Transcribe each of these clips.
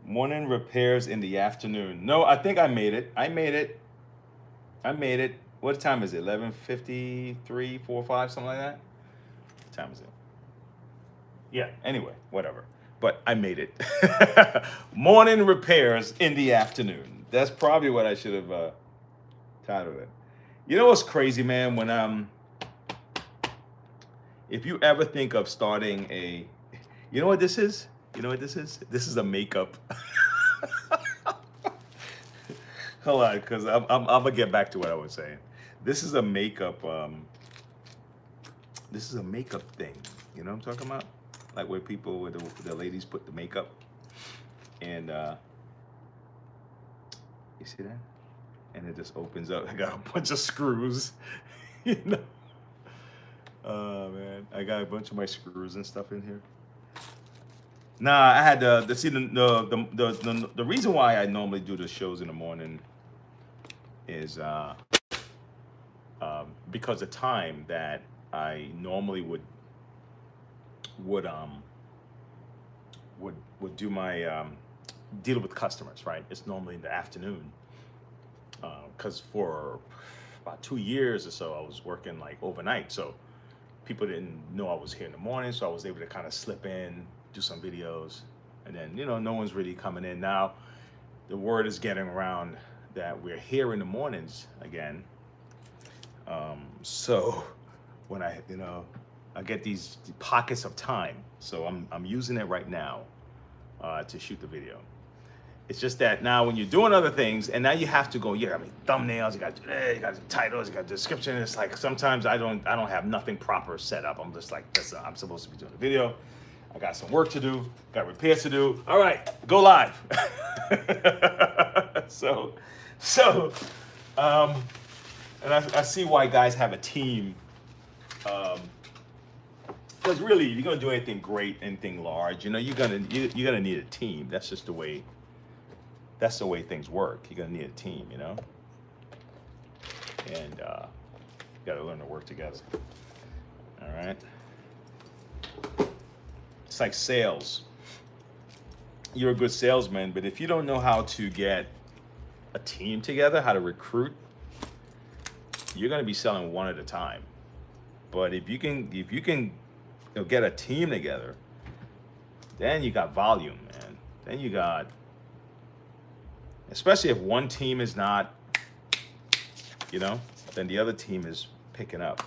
Morning repairs in the afternoon. No, I think I made it. I made it. I made it. What time is it? 11:53, 4, 5, something like that. What time is it? Yeah, anyway, whatever. But I made it. Morning repairs in the afternoon. That's probably what I should have titled it. You know what's crazy, man? When if you ever think of starting a, you know what this is? You know what this is? This is a makeup. Hold on, because I'm gonna get back to what I was saying. This is a makeup. This is a makeup thing. You know what I'm talking about? Like where people, where the ladies put the makeup, and you see that? And it just opens up. I got a bunch of screws. You know? Oh man, I got a bunch of my screws and stuff in here. Nah, I had the see the reason why I normally do the shows in the morning is because the time that I normally would um would do my deal with customers, right? It's normally in the afternoon because for about 2 years or so I was working like overnight, so people didn't know I was here in the morning, so I was able to kind of slip in, do some videos, and then no one's really coming in now. The word is getting around that we're here in the mornings again. So when I get these pockets of time, so I'm using it right now to shoot the video. It's just that now when you're doing other things, and now you have to go, I mean, thumbnails, you got the titles, you got the description. It's like sometimes I don't have nothing proper set up. I'm just like, I'm supposed to be doing a video. I got some work to do, got repairs to do. All right, go live. so, and I see why guys have a team. Because really, if you're gonna do anything great, anything large, you're gonna need a team. That's just the way. That's the way things work. You're gonna need a team, and you gotta learn to work together. All right. It's like sales. You're a good salesman, but if you don't know how to get a team together, how to recruit, you're gonna be selling one at a time. But if you can get a team together, then you got volume, man. Then you got, especially if one team is not, then the other team is picking up.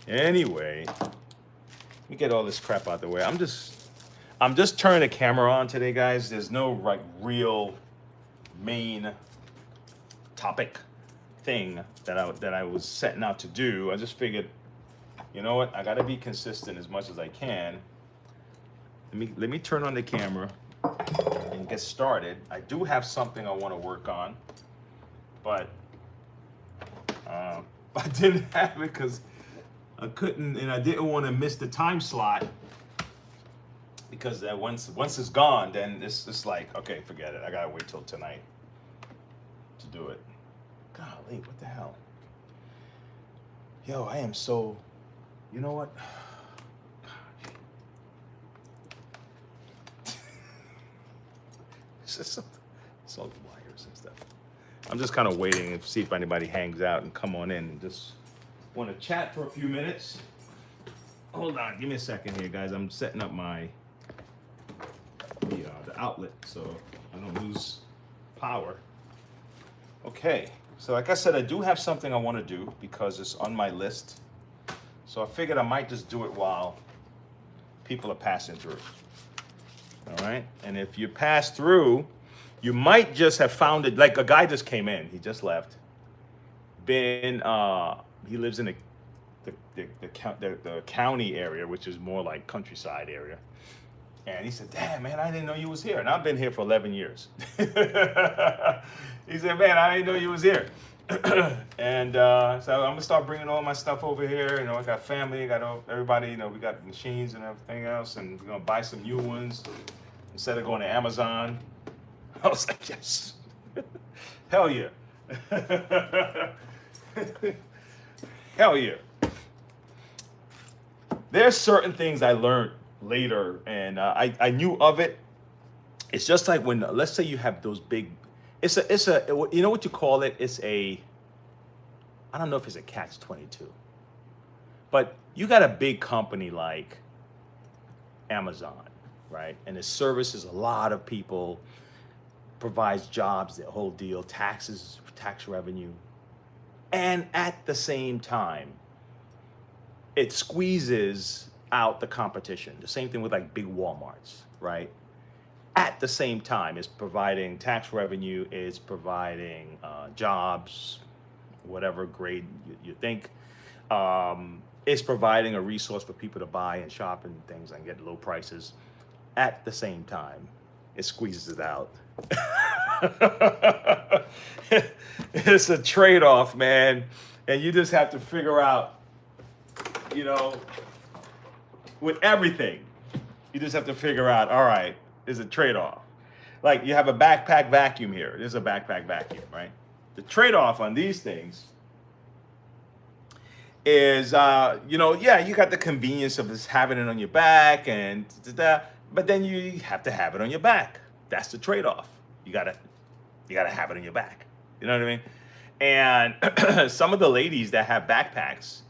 Anyway, let me get all this crap out the way. I'm just turning the camera on today, guys. There's no like real main topic thing that I was setting out to do. I just figured, you know what? I got to be consistent as much as I can. Let me turn on the camera and get started. I do have something I want to work on, but I didn't have it because I couldn't, and I didn't want to miss the time slot, because that once it's gone, then it's just like, okay, forget it. I gotta wait till tonight to do it. Golly, what the hell? Yo, I am so, you know what? It's just it's all the wires and stuff. I'm just kind of waiting to see if anybody hangs out and come on in and just want to chat for a few minutes. Hold on, give me a second here, guys. I'm setting up the outlet so I don't lose power. Okay, so like I said, I do have something I want to do because it's on my list. So I figured I might just do it while people are passing through. All right, and if you pass through, you might just have found it. Like a guy just came in, he just left. He lives in the county area, which is more like countryside area. And he said, "Damn, man, I didn't know you was here." And I've been here for 11 years. He said, "Man, I didn't know you was here." And so I'm gonna start bringing all my stuff over here. I got family, got everybody. We got machines and everything else, and we're gonna buy some new ones instead of going to Amazon. I was like, yes, hell yeah, hell yeah. there's certain things I learned later, and I knew of it. It's just like when, let's say you have those big, it's a, you know what you call it? It's a, I don't know if it's a catch-22, but you got a big company like Amazon, right? And it services a lot of people, provides jobs, the whole deal, taxes, tax revenue. And at the same time, it squeezes out the competition. The same thing with like big Walmarts, right? At the same time, it's providing tax revenue, it's providing jobs, whatever grade you think. It's providing a resource for people to buy and shop and things and get low prices. At the same time, it squeezes it out. It's a trade-off, man. And you just have to figure out, you know, with everything, you just have to figure out, all right, there's a trade-off. Like you have a backpack vacuum here. There's a backpack vacuum, right? The trade-off on these things is, you know, yeah, you got the convenience of just having it on your back and but then you have to have it on your back. That's the trade-off. You gotta have it on your back. You know what I mean? And some of the ladies that have backpacks,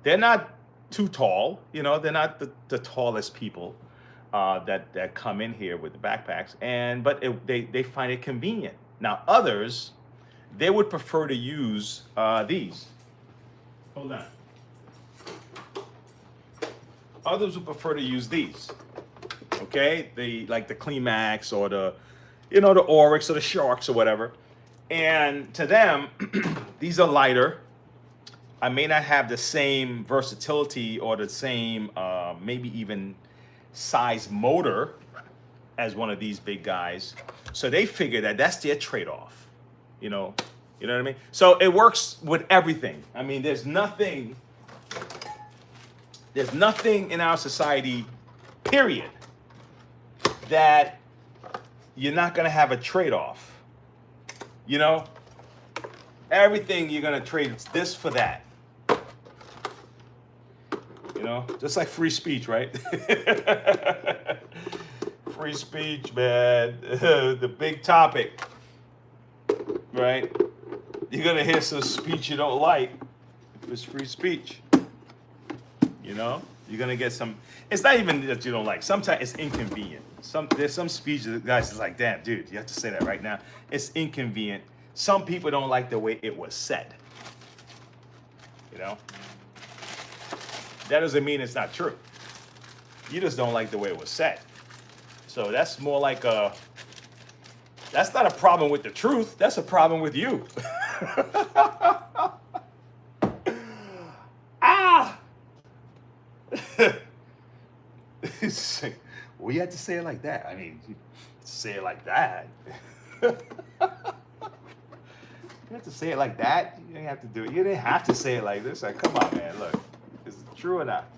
they're not too tall. You know, they're not the tallest people that come in here with the backpacks. But they find it convenient. Now others, they would prefer to use these. Hold on. Others would prefer to use these. Okay, like the Climax or the, you know, the Oryx or the Sharks or whatever. And to them, these are lighter. I may not have the same versatility or the same, maybe even size motor as one of these big guys. So they figure that that's their trade-off. You know what I mean? So it works with everything. I mean, there's nothing in our society, period, that you're not going to have a trade-off. You know, everything you're going to trade this for that. You know, just like free speech, right? Free speech, man. The big topic, right? You're going to hear some speech you don't like if it's free speech. You know, you're going to get some, it's not even that you don't like. Sometimes it's inconvenient. There's some speeches that guys is like, damn, dude, you have to say that right now. It's inconvenient. Some people don't like the way it was said. You know? That doesn't mean it's not true. You just don't like the way it was said. So that's more like that's not a problem with the truth. That's a problem with you. Ah! Well, you have to say it like that. I mean, you say it like that. You have to say it like that. You didn't have to do it. You didn't have to say it like this. Like, come on, man. Look, is it true or not?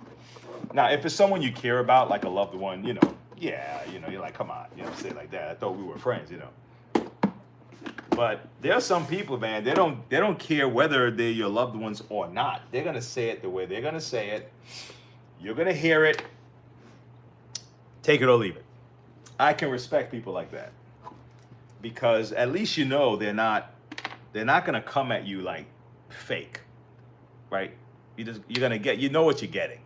Now, if it's someone you care about, like a loved one, you know, yeah, you know, you're like, come on, you know, say it like that. I thought we were friends, you know. But there are some people, man. They don't care whether they're your loved ones or not. They're gonna say it the way they're gonna say it. You're gonna hear it. Take it or leave it. I can respect people like that because at least you know they're not gonna come at you like fake, right? You're gonna get, you know what you're getting.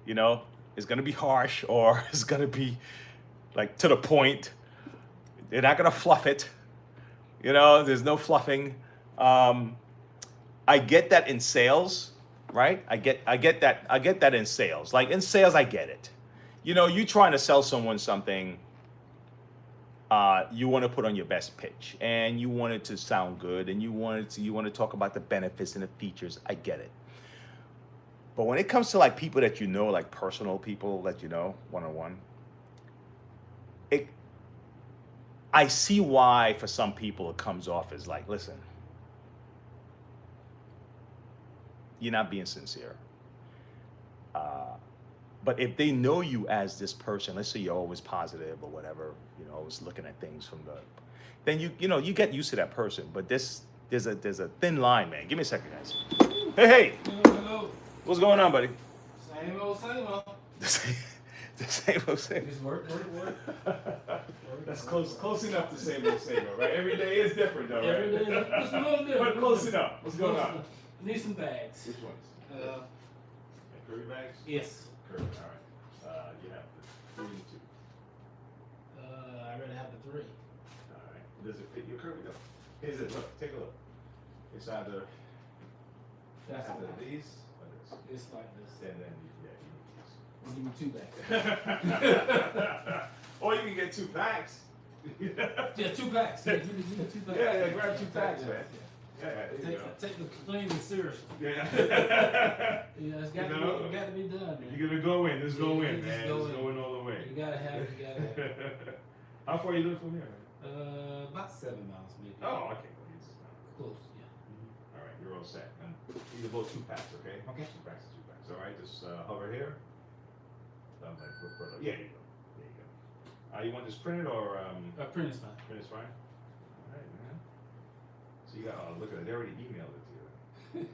You know, it's gonna be harsh or it's gonna be like to the point. They're not gonna fluff it. You know, there's no fluffing. I get that in sales, right? I get that in sales. Like in sales, I get it. You know, you trying to sell someone something, you want to put on your best pitch and you want it to sound good and you want to talk about the benefits and the features. I get it. But when it comes to like people that you know, like personal people that you know, one-on-one, I see why for some people it comes off as like, listen, you're not being sincere. But if they know you as this person, let's say you're always positive or whatever, you know, always looking at things from then you know, you get used to that person. But there's a thin line, man. Give me a second, guys. Hey. Hello. What's going on, buddy? Same old, same old. The same old, same. Just work. That's close enough to same old, right? Every day is different, though, right? Every day is just a little different. But close enough. What's going on? Need some bags. Which ones? Curry bags? Yes. Curry, all right. You have the 3 and 2. I already have the 3. All right. Does it fit your curry, though? Here's it. Look, take a look. It's either these or this. It's like this. And then you need these. Give me 2 bags. Or you can get 2 packs. Yeah, 2 packs. Yeah, give me 2 packs. Yeah, grab 2 packs, man. Yeah, take the cleaning seriously. Yeah. Yeah, it's got to be done, man. You're gonna go in. Just go in, just man. go Just in. going all the way. You gotta have it. How far you live from here? About 7 miles, maybe. Oh, okay. Close, yeah. All right, you're all set. And you can vote 2 packs, okay? Okay. 2 packs is 2 packs. All right, just hover here. Like, look further. Yeah, you go. There you go. You want this printed or Print is fine. Print is fine. All right, man. So you got. Look at it. They already emailed it to you.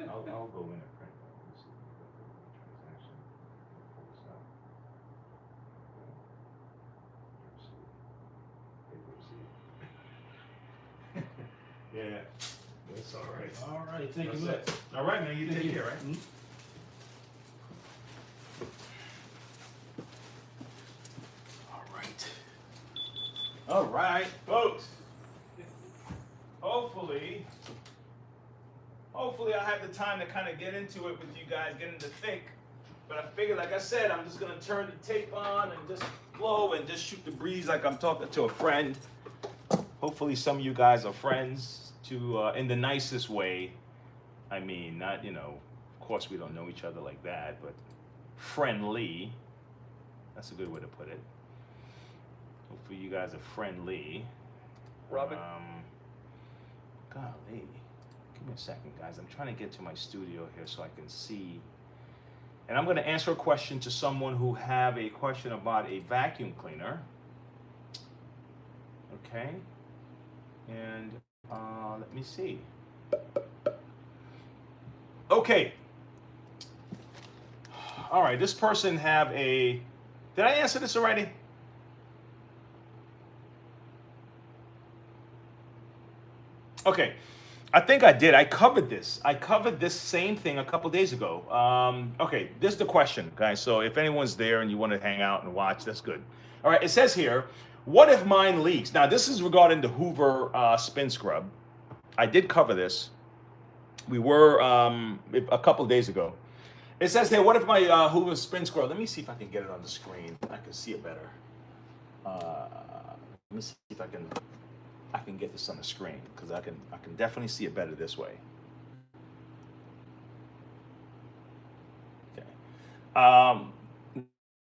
I'll go in and print it. Let me see. Transaction. Pull this out. Paper receipt. Yeah, that's all right. All right, thank you That's much. it. All right, man. You take care, right? Mm-hmm. All right, folks. Hopefully I'll have the time to kind of get into it with you guys, get into thick. But I figured, like I said, I'm just gonna turn the tape on and just flow and just shoot the breeze like I'm talking to a friend. Hopefully some of you guys are friends to, in the nicest way. I mean, not, of course we don't know each other like that, but friendly. That's a good way to put it. Hopefully you guys are friendly. Robin? Golly. Give me a second, guys. I'm trying to get to my studio here so I can see. And I'm going to answer a question to someone who have a question about a vacuum cleaner. Okay. And let me see. Okay. All right. This person have a... Did I answer this already? Okay, I think I did. I covered this. I covered this same thing a couple days ago. Okay, this is the question, guys. So if anyone's there and you want to hang out and watch, that's good. All right, it says here, what if mine leaks? Now, this is regarding the Hoover spin scrub. I did cover this. We were a couple days ago. It says here, what if my Hoover spin scrub? Let me see if I can get it on the screen. I can see it better. Let me see if I can get this on the screen because I can definitely see it better this way. Okay.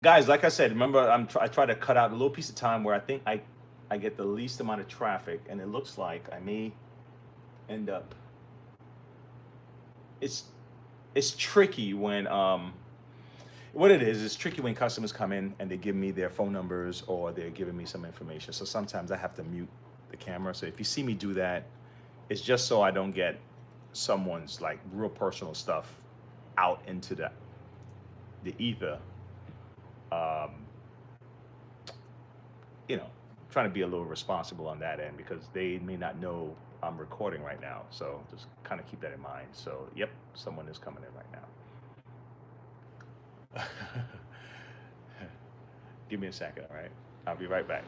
Guys, like I said, remember I try to cut out a little piece of time where I think I get the least amount of traffic, and it looks like I may end up. It's tricky when what it is, it's tricky when customers come in and they give me their phone numbers or they're giving me some information. So sometimes I have to mute the camera. So if you see me do that, it's just so I don't get someone's like real personal stuff out into the ether. Trying to be a little responsible on that end because they may not know I'm recording right now. So just kind of keep that in mind. So yep, someone is coming in right now. Give me a second, all right? I'll be right back.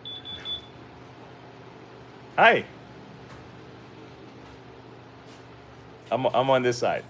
Hi. I'm on this side.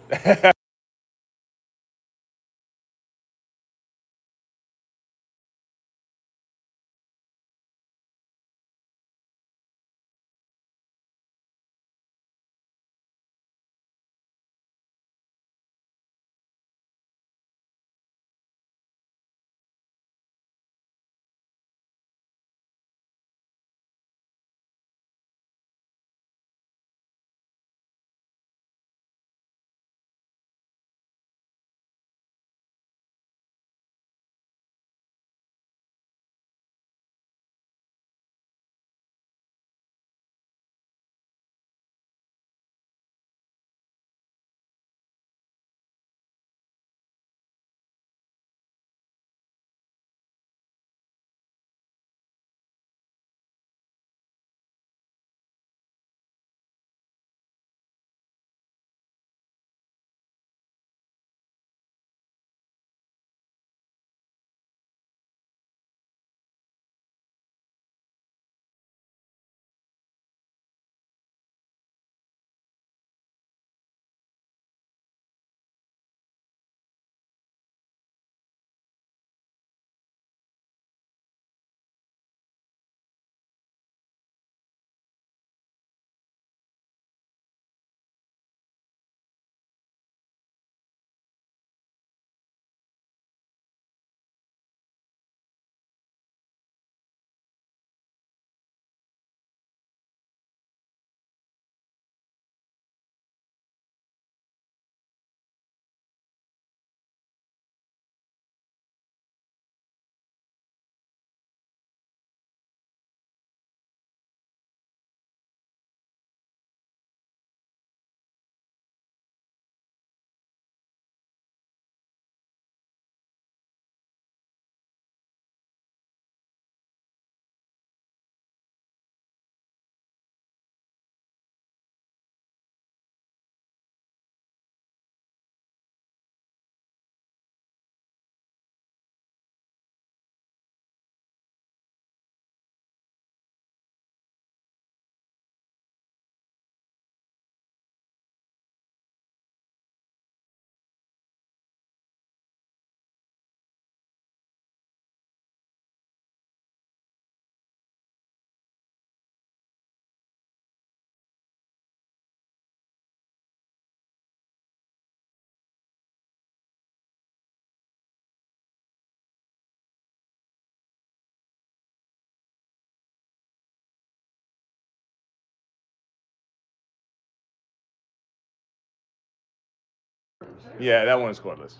Yeah, that one's cordless.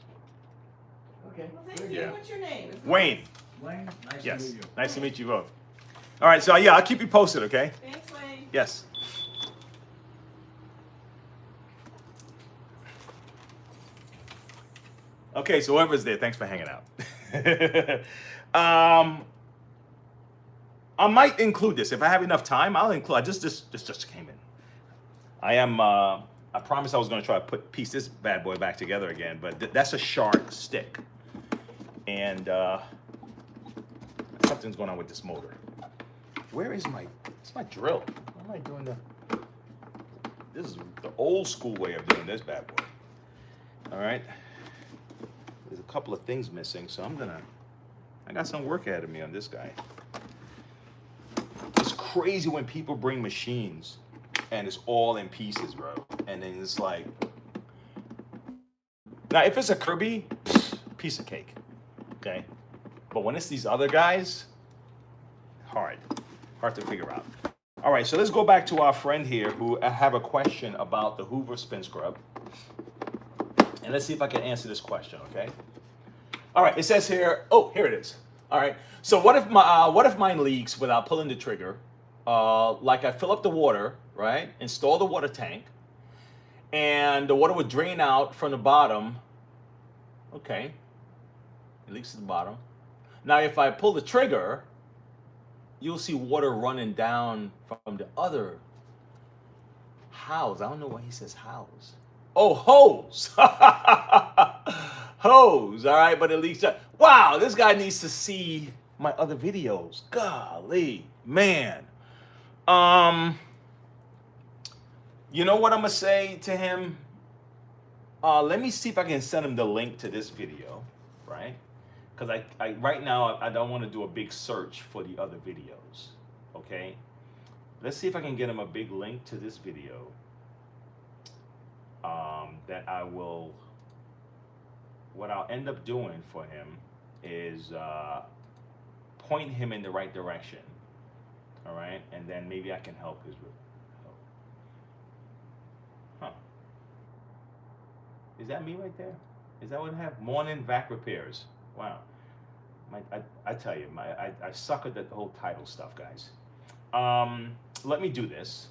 Okay. Well, thank you. Yeah. What's your name? Wayne. Wayne, nice to Yes. meet you. Nice to meet you both. All right, so yeah, I'll keep you posted, okay? Thanks, Wayne. Yes. Okay, so whoever's there, thanks for hanging out. I might include this if I have enough time. I'll include. This just came in. I promised I was going to try to piece this bad boy back together again, but that's a shark stick, and something's going on with this motor. Where is it's my drill? What am I doing? This is the old school way of doing this bad boy. All right. There's a couple of things missing, so I got some work ahead of me on this guy. It's crazy when people bring machines and it's all in pieces, bro. And then it's like, now if it's a Kirby, piece of cake, okay? But when it's these other guys, hard to figure out. All right, so let's go back to our friend here who have a question about the Hoover spin scrub. And let's see if I can answer this question, okay? All right, it says here, oh, here it is. All right, so what if mine leaks without pulling the trigger? Like I fill up the water, right? Install the water tank, and the water would drain out from the bottom. Okay, it leaks to the bottom. Now, if I pull the trigger, you'll see water running down from the other house. I don't know why he says house. Oh, hose. Hose, all right, but it leaks out. Wow, this guy needs to see my other videos. Golly, man. You know what I'm gonna say to him? Let me see if I can send him the link to this video, right? Because I right now I don't want to do a big search for the other videos. Okay, let's see if I can get him a big link to this video. That I will. What I'll end up doing for him is point him in the right direction. All right, and then maybe I can help his. Huh? Is that me right there? Is that what I have? Morning Vac repairs. Wow. I tell you, I suck at the whole title stuff, guys. Let me do this.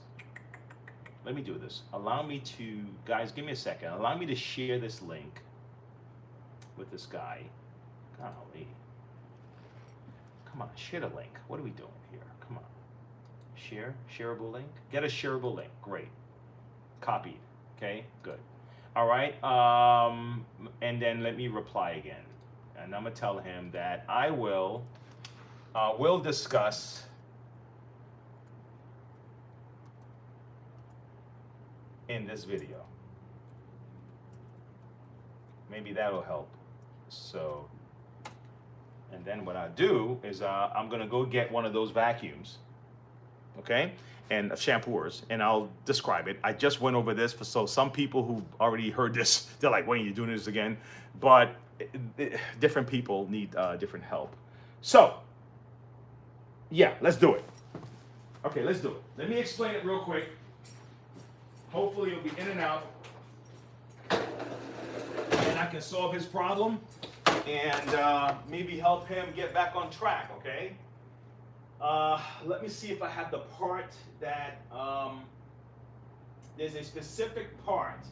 Let me do this. Allow me to, guys, give me a second. Allow me to share this link with this guy. Golly. Come on, share the link. What are we doing here? Come on. Shareable link? Get a shareable link. Great. Copied. Okay, good. All right. And then let me reply again. And I'm going to tell him that I will discuss in this video. Maybe that'll help. So, and then what I do is I'm gonna go get one of those vacuums, okay, and shampooers, and I'll describe it. I just went over this so some people who already heard this, they're like, "Wayne, you're doing this again," but different people need different help. So, yeah, let's do it. Okay, let's do it. Let me explain it real quick. Hopefully it'll be in and out, and I can solve his problem and maybe help him get back on track, okay? Let me see if I have the part that, there's a specific part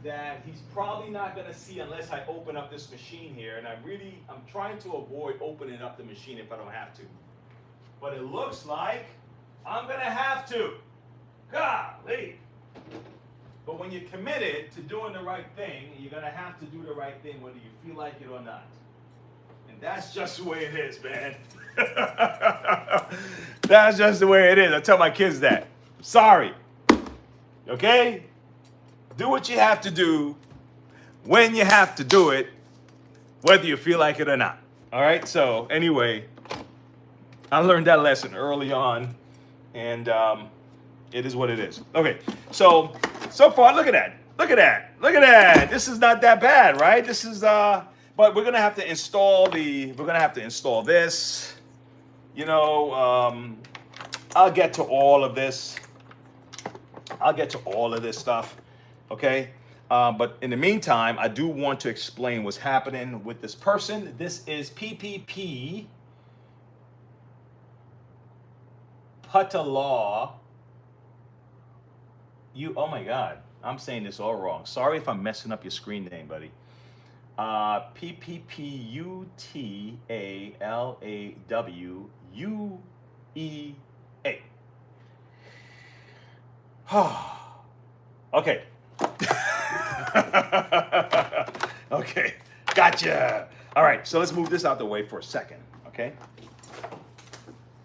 that he's probably not gonna see unless I open up this machine here, and I'm trying to avoid opening up the machine if I don't have to. But it looks like I'm gonna have to. Golly. But when you're committed to doing the right thing, you're gonna have to do the right thing whether you feel like it or not. And that's just the way it is, man. That's just the way it is. I tell my kids that. Sorry. Okay? Do what you have to do when you have to do it, whether you feel like it or not. All right? So anyway, I learned that lesson early on, and it is what it is. Okay, so far, look at that. Look at that. Look at that. This is not that bad, right? This is, but we're gonna have to install this. You know, I'll get to all of this. I'll get to all of this stuff, okay? But in the meantime, I do want to explain what's happening with this person. This is PPP Patalaw. Oh my God, I'm saying this all wrong. Sorry if I'm messing up your screen name, buddy. PPPUTALAWUEA. Okay. Okay, gotcha. All right, so let's move this out the way for a second, okay?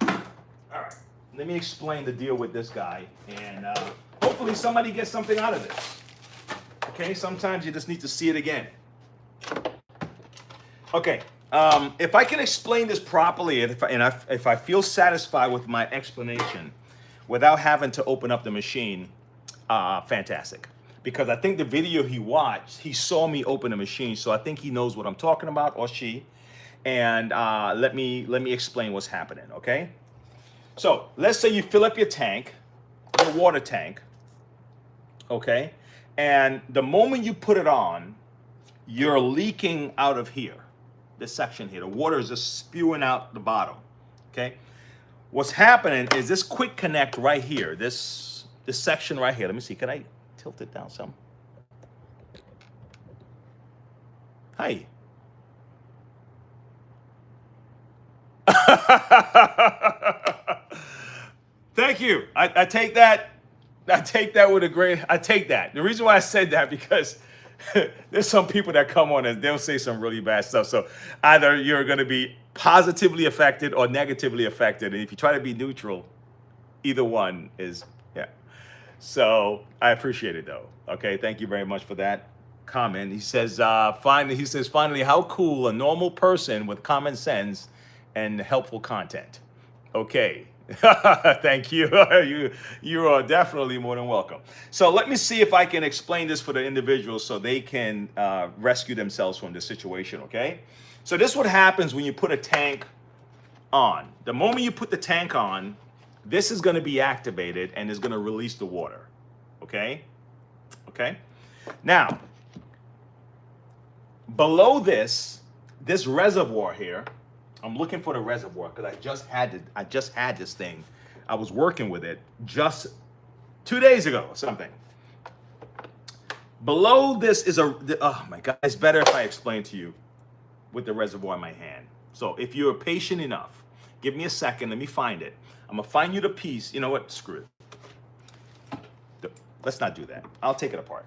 All right, let me explain the deal with this guy, and hopefully somebody gets something out of this. Okay, sometimes you just need to see it again. Okay, if I can explain this properly, and if I feel satisfied with my explanation without having to open up the machine, fantastic. Because I think the video he watched, he saw me open the machine, so I think he knows what I'm talking about, or she. And let me explain what's happening, okay? So let's say you fill up your tank, your water tank, okay? And the moment you put it on, you're leaking out of here, this section here. The water is just spewing out the bottom, okay? What's happening is this quick connect right here, this section right here. Let me see, can I tilt it down some? Hi. Thank you. I take that. I take that with a great. I take that. The reason why I said that because there's some people that come on and they'll say some really bad stuff. So either you're going to be positively affected or negatively affected, and if you try to be neutral, either one is So I appreciate it though. Okay, thank you very much for that comment. He says, finally, how cool a normal person with common sense and helpful content. Okay, thank you. You are definitely more than welcome. So let me see if I can explain this for the individuals so they can rescue themselves from this situation. Okay, so this is what happens when you put a tank on. The moment you put the tank on, this is going to be activated and is going to release the water. Okay? Okay? Now, below this reservoir here, I'm looking for the reservoir because I just had this thing. I was working with it just 2 days ago or something. Below this is oh my God, it's better if I explain to you with the reservoir in my hand. So if you're patient enough, give me a second, let me find it. I'm gonna find you the piece. You know what? Screw it. Let's not do that. I'll take it apart.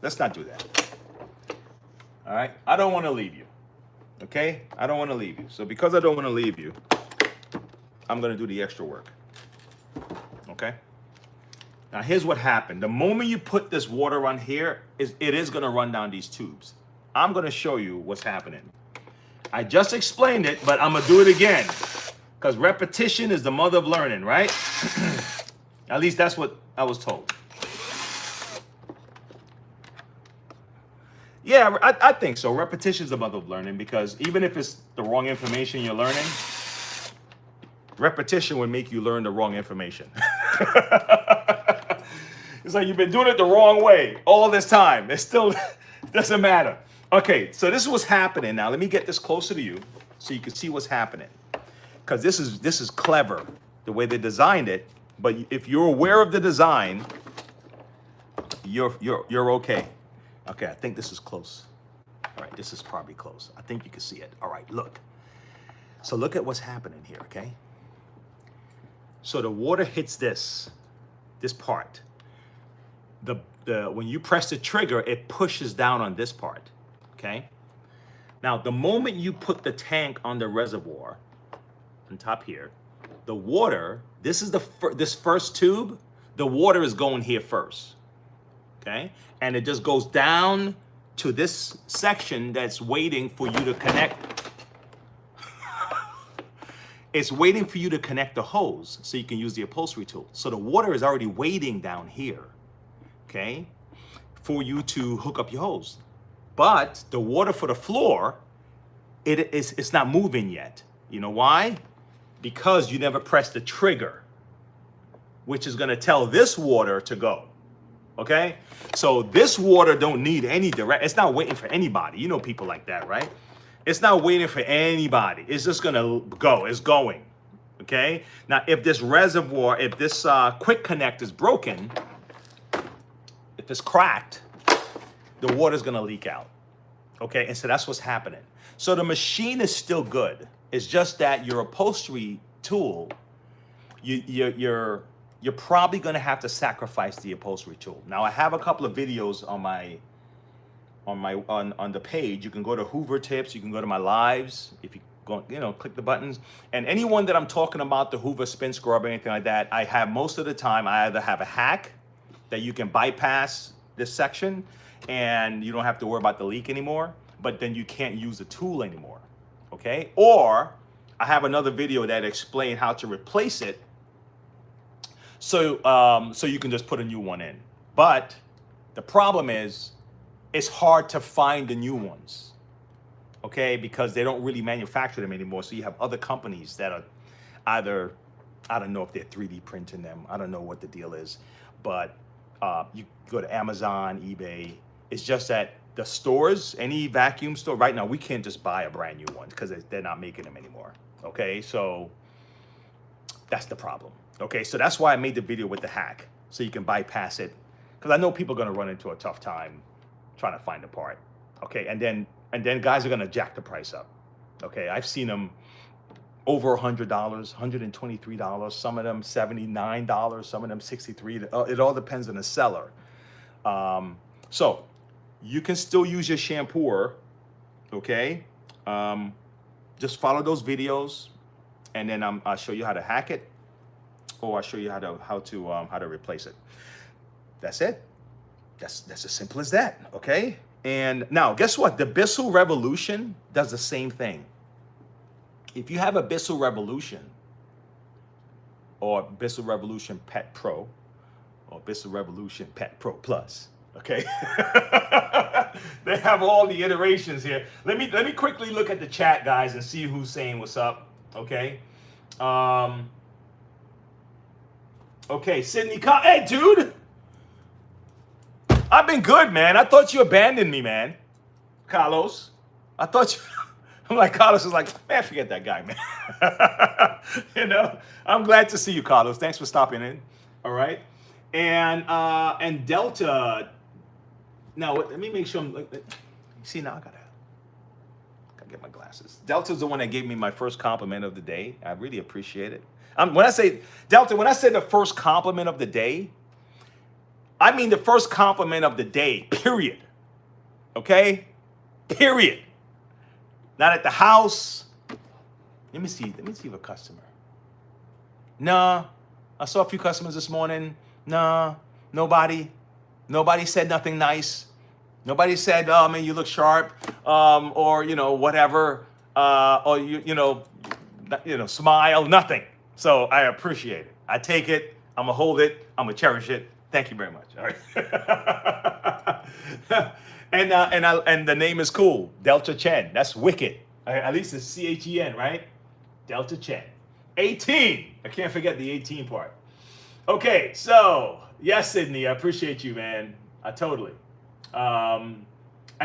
Let's not do that. All right? I don't want to leave you. Okay? I don't want to leave you. So because I don't want to leave you, I'm gonna do the extra work. Okay? Now here's what happened. The moment you put this water on here, it is gonna run down these tubes. I'm gonna show you what's happening. I just explained it, but I'm gonna do it again. Because repetition is the mother of learning, right? At least that's what I was told. Yeah, I think so. Repetition is the mother of learning because even if it's the wrong information you're learning, repetition would make you learn the wrong information. It's like you've been doing it the wrong way all this time. It still doesn't matter. Okay, so this is what's happening now. Let me get this closer to you so you can see what's happening. Because this is clever, the way they designed it. But if you're aware of the design, you're okay. Okay, I think this is close. All right, this is probably close. I think you can see it. All right, look. So look at what's happening here, okay? So the water hits this part. When you press the trigger, it pushes down on this part, okay? Now, the moment you put the tank on the reservoir, on top here, the water, this is this first tube, the water is going here first, okay? And it just goes down to this section that's waiting for you to connect. It's waiting for you to connect the hose so you can use the upholstery tool. So the water is already waiting down here, okay, for you to hook up your hose. But the water for the floor, it's not moving yet. You know why? Because you never pressed the trigger, which is going to tell this water to go. Okay? So this water don't need any direct, it's not waiting for anybody. You know people like that, right? It's not waiting for anybody. It's just gonna go, it's going. Okay? Now, if this reservoir, if this quick connect is broken, if it's cracked, the water's gonna leak out. Okay, and so that's what's happening. So the machine is still good. It's just that your upholstery tool, you're probably gonna have to sacrifice the upholstery tool. Now I have a couple of videos on the page. You can go to Hoover Tips. You can go to my lives. If you go, click the buttons. And anyone that I'm talking about, the Hoover spin scrub or anything like that, I have most of the time. I either have a hack that you can bypass this section, and you don't have to worry about the leak anymore, but then you can't use the tool anymore, okay? Or I have another video that explains how to replace it, so you can just put a new one in. But the problem is, it's hard to find the new ones, okay? Because they don't really manufacture them anymore, so you have other companies that are either, I don't know if they're 3D printing them, I don't know what the deal is, but you go to Amazon, eBay. It's just that the stores, any vacuum store, right now, we can't just buy a brand new one because they're not making them anymore. Okay, so that's the problem. Okay, so that's why I made the video with the hack, so you can bypass it, because I know people are gonna run into a tough time trying to find a part. Okay, and then guys are gonna jack the price up. Okay, I've seen them over $100, $123, some of them $79, some of them $63. It all depends on the seller. So you can still use your shampooer, okay? Just follow those videos, and then I'll show you how to hack it, or I'll show you how to replace it. That's it. That's as simple as that, okay? And now, guess what? The Bissell Revolution does the same thing. If you have a Bissell Revolution, or Bissell Revolution Pet Pro, or Bissell Revolution Pet Pro Plus, okay? They have all the iterations here. Let me quickly look at the chat, guys, and see who's saying what's up, okay? Okay, Sydney, hey, dude! I've been good, man. I thought you abandoned me, man. Carlos, I thought you... I'm like, Carlos is like, man, forget that guy, man. I'm glad to see you, Carlos. Thanks for stopping in. All right. And Delta, now let me make sure see, now I gotta get my glasses. Delta's the one that gave me my first compliment of the day. I really appreciate it. When I say, Delta, when I say the first compliment of the day, I mean the first compliment of the day, period. Okay? Period. Not at the house. Let me see if a customer. Nah, I saw a few customers this morning. Nah, nobody said nothing nice. Nobody said, oh man, you look sharp, or whatever, or smile, nothing. So I appreciate it. I take it, I'm gonna hold it, I'm gonna cherish it. Thank you very much. All right. And the name is cool, Delta Chen. That's wicked. At least it's CHEN, right? Delta Chen. 18. I can't forget the 18 part. Okay, so yes, Sydney, I appreciate you, man. I totally. And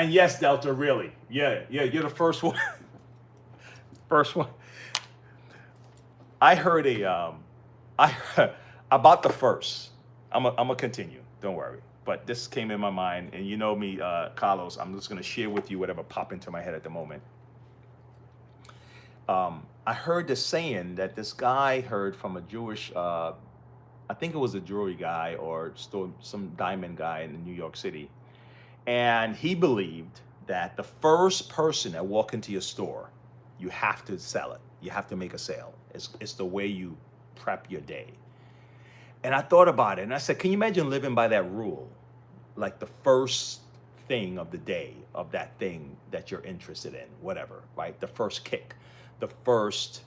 yes, Delta, really. Yeah, you're the first one. First one. I heard about the first. I'm gonna continue. Don't worry. But this came in my mind, and you know me, Carlos, I'm just going to share with you whatever popped into my head at the moment. I heard the saying that this guy heard from a Jewish, I think it was a jewelry guy or some diamond guy in New York City. And he believed that the first person that walk into your store, you have to sell it. You have to make a sale. It's the way you prep your day. And I thought about it, and I said, can you imagine living by that rule? Like the first thing of the day of that thing that you're interested in, whatever, right? The first kick, the first,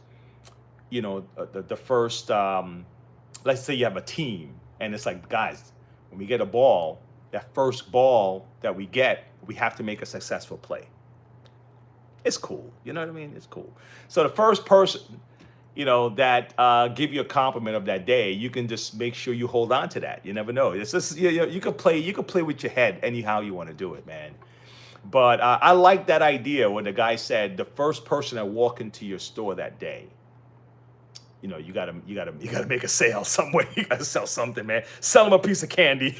the first, let's say you have a team, and it's like, guys, when we get a ball, that first ball that we get, we have to make a successful play. It's cool, you know what I mean? It's cool. So the first person, you know, that give you a compliment of that day, you can just make sure you hold on to that. You never know. It's just you could play with your head anyhow you want to do it, man. But I like that idea when the guy said the first person that walk into your store that day, you know, you gotta make a sale some way. You gotta sell something, man. Sell them a piece of candy.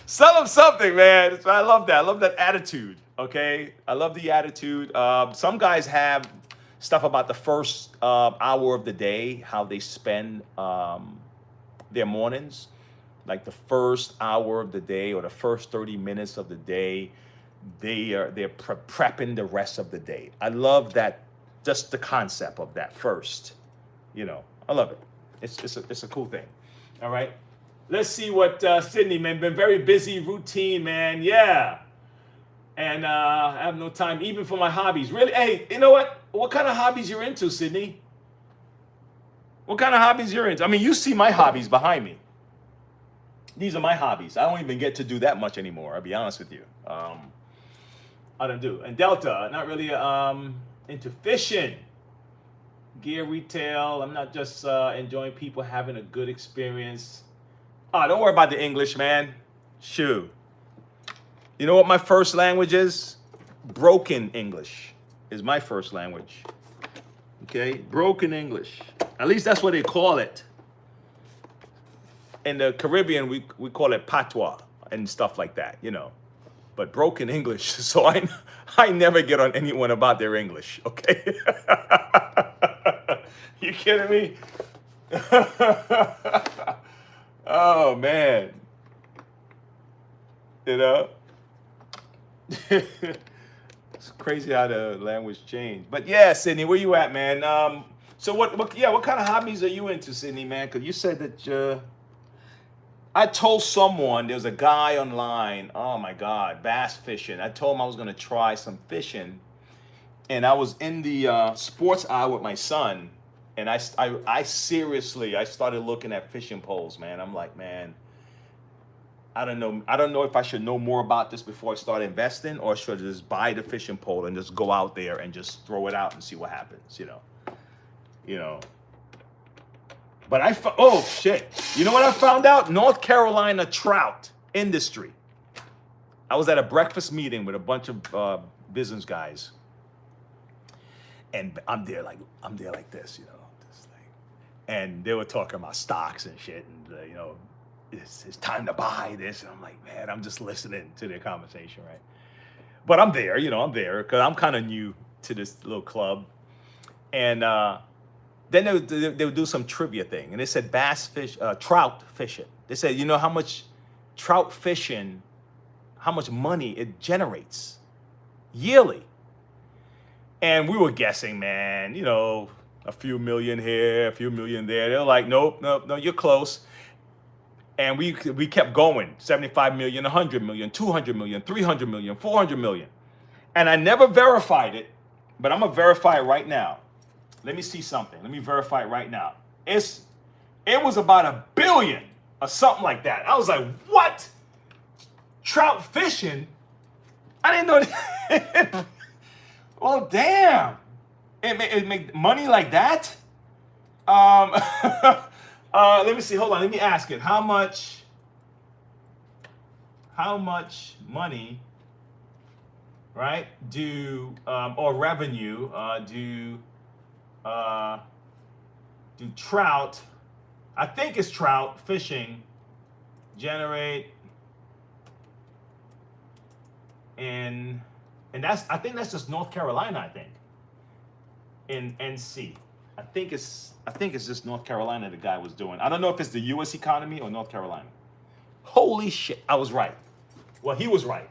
Sell them something, man. I love that. I love that attitude. Okay, I love the attitude. Some guys have stuff about the first hour of the day, how they spend their mornings, like the first hour of the day or the first 30 minutes of the day. They're prepping the rest of the day. I love that. Just the concept of that first, you know, I love it. It's a cool thing. All right, let's see what Sydney, man, been very busy, routine, man. Yeah, and I have no time even for my hobbies. Really, hey, you know what? What kind of hobbies you're into, Sydney? What kind of hobbies you're into? I mean, you see my hobbies behind me. These are my hobbies. I don't even get to do that much anymore. I'll be honest with you. I don't do. And Delta, not really. Into fishing, gear retail. I'm not just enjoying people having a good experience. Don't worry about the English, man. Shoo. You know what my first language is? Broken English is my first language. Okay, broken English. At least that's what they call it. In the Caribbean, we call it patois and stuff like that, you know. But broken English, so I never get on anyone about their English, okay? You kidding me? Oh, man. You know? It's crazy how the language changed. But yeah, Sydney, where you at, man? So what kind of hobbies are you into, Sydney, man? Because you said that I told someone, there's a guy online, oh my God, bass fishing. I told him I was going to try some fishing. And I was in the sports aisle with my son. And I seriously started looking at fishing poles, man. I'm like, man, I don't know if I should know more about this before I start investing, or should I just buy the fishing pole and just go out there and just throw it out and see what happens, you know. But oh shit! You know what I found out? North Carolina trout industry. I was at a breakfast meeting with a bunch of business guys, and I'm there like this, you know, just like, and they were talking about stocks and shit, and you know, it's time to buy this, and I'm like, man, I'm just listening to their conversation, right? But I'm there, you know, because I'm kind of new to this little club, and then they would do some trivia thing, and they said trout fishing. They said, you know how much trout fishing, how much money it generates yearly. And we were guessing, man, you know, a few million here, a few million there. They're like, nope, you're close. And we kept going, 75 million, 100 million, 200 million, 300 million, 400 million. And I never verified it, but I'm gonna verify it right now. Let me see something. Let me verify it right now. It was about $1 billion or something like that. I was like, what? Trout fishing? I didn't know that. Well, damn. It make money like that? Let me see. Hold on. Let me ask it. How much money, right, or revenue do trout, I think it's trout fishing, generate and I think that's just North Carolina, I think. In NC. I think it's just North Carolina the guy was doing. I don't know if it's the US economy or North Carolina. Holy shit, I was right. Well, he was right.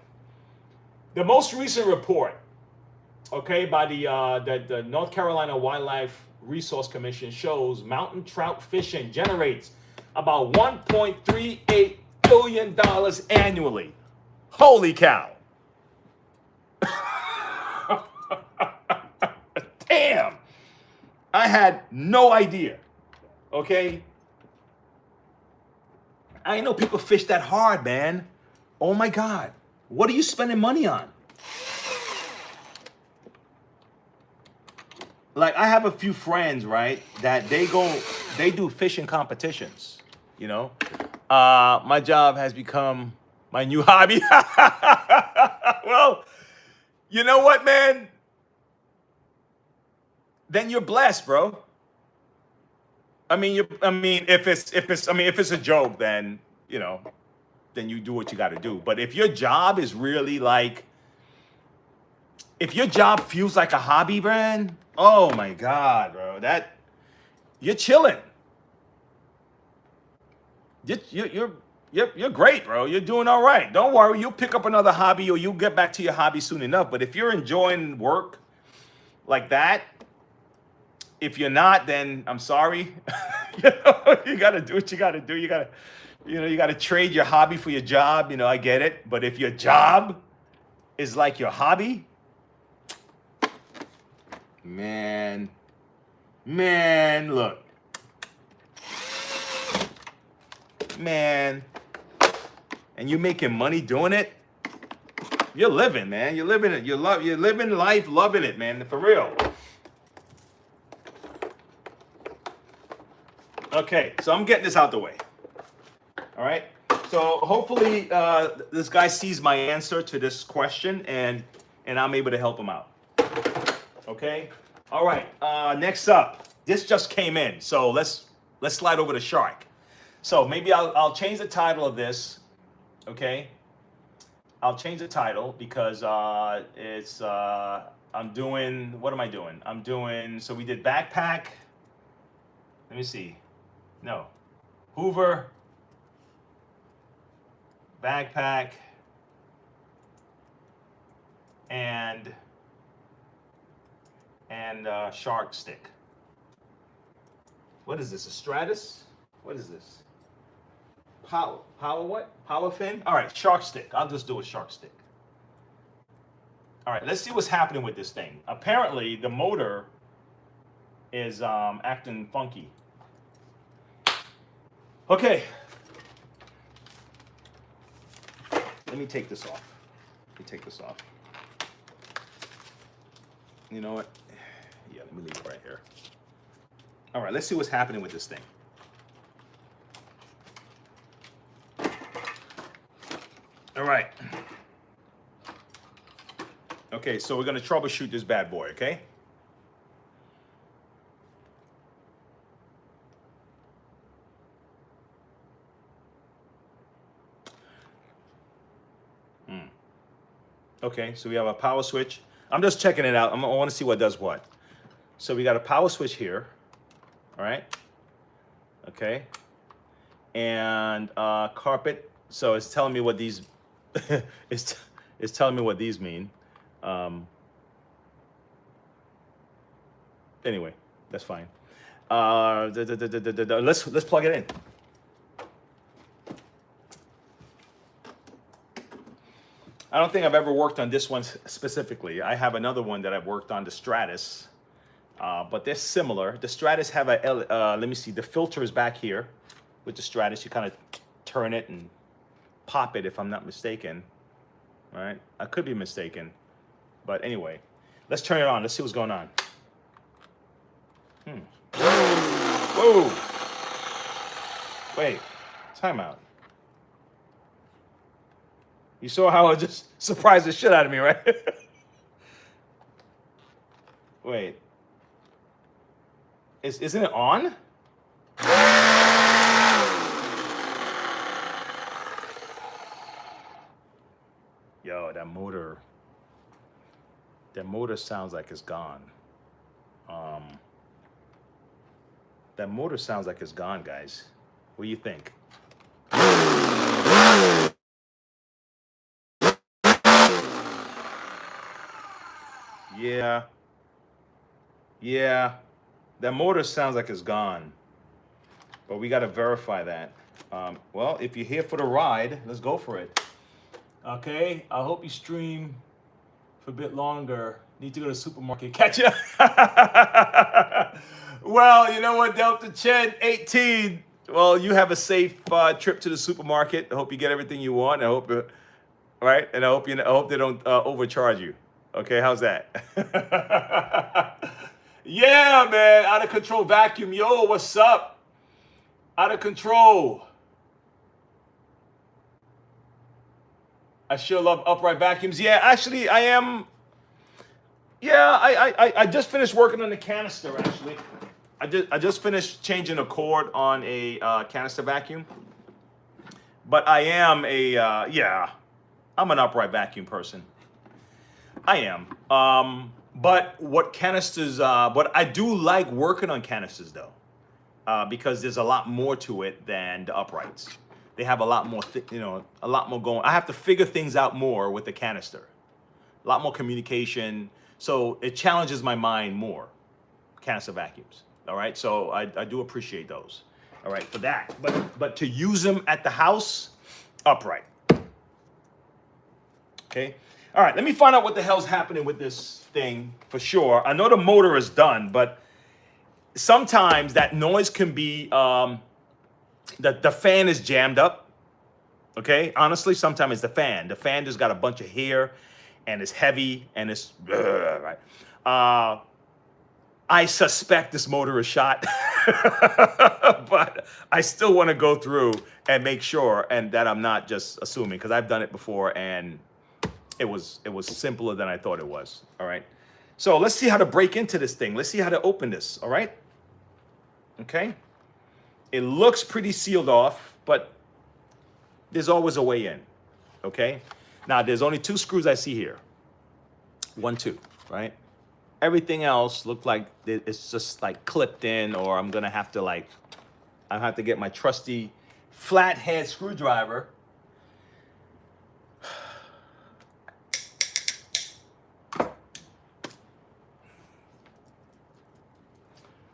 The most recent report, okay, by the North Carolina Wildlife Resource Commission shows mountain trout fishing generates about $1.38 billion annually. Holy cow. Damn. I had no idea. Okay? I didn't know people fish that hard, man. Oh my God. What are you spending money on? like I have a few friends, right, that they do fishing competitions, you know. My job has become my new hobby. Well, you know what, man? Then you're blessed, bro. If it's a joke, then you know, then you do what you got to do. But if your job is really like, if your job feels like a hobby, man, oh my God, bro, that you're chilling. You're great, bro. You're doing all right. Don't worry, you'll pick up another hobby or you'll get back to your hobby soon enough. But if you're enjoying work like that, if you're not, then I'm sorry. You gotta do what you gotta do. You gotta trade your hobby for your job. You know, I get it. But if your job is like your hobby, man, look, man, and you're making money doing it, you're living, man. You're living it. You're living life, loving it, man. For real. Okay, so I'm getting this out the way. All right. So hopefully this guy sees my answer to this question and I'm able to help him out. Okay. All right. Next up, this just came in, so let's slide over to shark. So maybe I'll change the title of this. Okay. I'll change the title because it's I'm doing, what am I doing? I'm doing, so we did backpack. Let me see. No. Hoover, backpack, and shark stick. What is this? A Stratus? What is this? Power what? Power fin? All right, shark stick. I'll just do a shark stick. All right, let's see what's happening with this thing. Apparently, the motor is acting funky. Okay. Let me take this off. You know what? Yeah, let me leave it right here. All right, let's see what's happening with this thing. All right. Okay, so we're going to troubleshoot this bad boy, okay? Okay, so we have a power switch. I'm just checking it out. I want to see what does what. So we got a power switch here. All right. Okay. And carpet. So it's telling me what these it's telling me what these mean. Anyway, that's fine. Let's plug it in. I don't think I've ever worked on this one specifically. I have another one that I've worked on, the Stratus, but they're similar. The Stratus have a, let me see, the filter is back here. With the Stratus, you kind of turn it and pop it if I'm not mistaken. All right, I could be mistaken, but anyway, let's turn it on. Let's see what's going on. Whoa. Wait, time out. You saw how it just surprised the shit out of me, right? Wait. Isn't it on? Yo, that motor sounds like it's gone. That motor sounds like it's gone, guys. What do you think? Yeah, that motor sounds like it's gone, but we got to verify that. Well, if you're here for the ride, let's go for it. Okay, I hope you stream for a bit longer. Need to go to the supermarket. Catch ya. Well, you know what, Delta Chen 18. Well, you have a safe trip to the supermarket. I hope you get everything you want. I hope, right? And I hope they don't overcharge you. Okay, how's that? Yeah, man. Out of control vacuum. Yo, what's up? Out of control. I sure love upright vacuums. Yeah, actually, I am. Yeah, I just finished working on the canister. Actually, I just finished changing a cord on a canister vacuum. But I am a yeah, I'm an upright vacuum person. I am. But what canisters? But I do like working on canisters though, because there's a lot more to it than the uprights. They have a lot more, a lot more going. I have to figure things out more with the canister. A lot more communication. So it challenges my mind more. Canister vacuums. All right. So I do appreciate those. All right, for that. But to use them at the house, upright. Okay. All right. Let me find out what the hell's happening with this thing for sure. I know the motor is done, but sometimes that noise can be the fan is jammed up. Okay. Honestly, sometimes it's the fan. The fan just got a bunch of hair, and it's heavy, and it's right. I suspect this motor is shot, but I still want to go through and make sure, and that I'm not just assuming, because I've done it before, and it was simpler than I thought it was. All right, so let's see how to break into this thing. Let's see how to open this. All right, okay. It looks pretty sealed off, but there's always a way in. Okay, now there's only 2 screws I see here. 1, 2, right? Everything else looked like it's just like clipped in, or I'm gonna have to I have to get my trusty flathead screwdriver.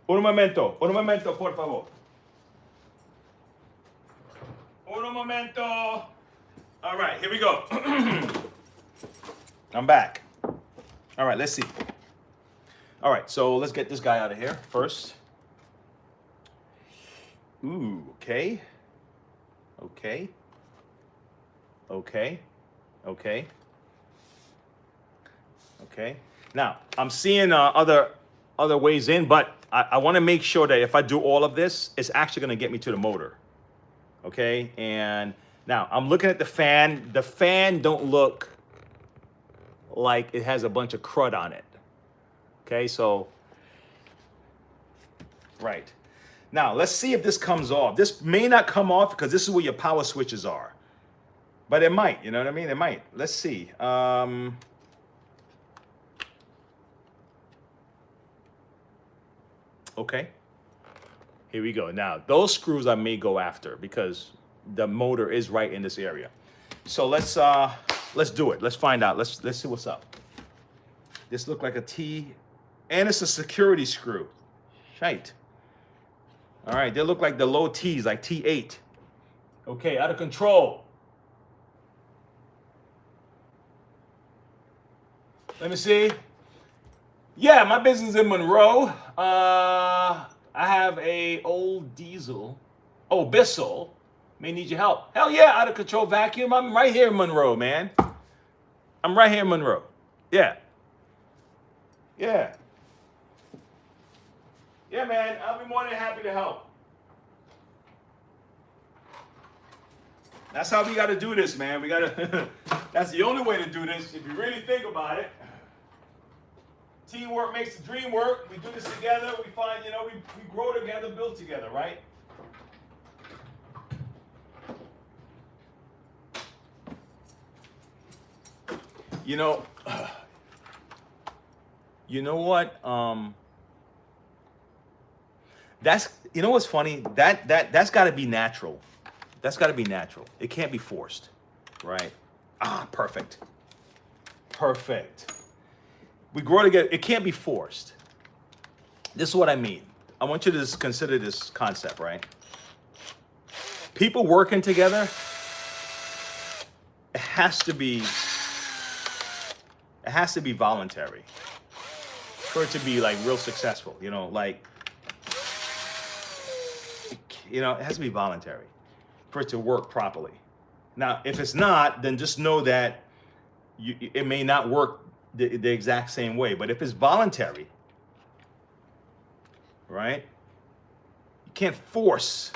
Un momento, por favor. Un momento. All right, here we go. I'm back. All right, let's see. All right, so let's get this guy out of here first. Ooh, okay. Okay. Okay. Okay. Okay. Now, I'm seeing other ways in, but I want to make sure that if I do all of this, it's actually going to get me to the motor. Okay? And now, I'm looking at the fan. The fan don't look like it has a bunch of crud on it. Okay, so, right. Now, let's see if this comes off. This may not come off because this is where your power switches are. But it might, you know what I mean? It might. Let's see. Okay. Here we go. Now, those screws I may go after because the motor is right in this area. So let's do it. Let's find out. Let's see what's up. This looked like a T, and it's a security screw. Shite. All right, they look like the low T's, like T8. Okay, out of control. Let me see. Yeah, my business is in Monroe. I have a old diesel. Oh, Bissell. May need your help. Hell yeah, out of control vacuum. I'm right here in Monroe, man. I'm right here in Monroe. Yeah. Yeah. Yeah, man. I'll be more than happy to help. That's how we got to do this, man. We got to. That's the only way to do this. If you really think about it. Teamwork makes the dream work. We do this together. We find, we grow together, build together, right? You know what? That's what's funny? That's got to be natural. That's got to be natural. It can't be forced, right? Perfect. Perfect. We grow together. It can't be forced. This is what I mean. I want you to just consider this concept, right? People working together, it has to be voluntary for it to be like real successful, it has to be voluntary for it to work properly. Now, if it's not, then just know that it may not work the exact same way. But if it's voluntary, right? You can't force,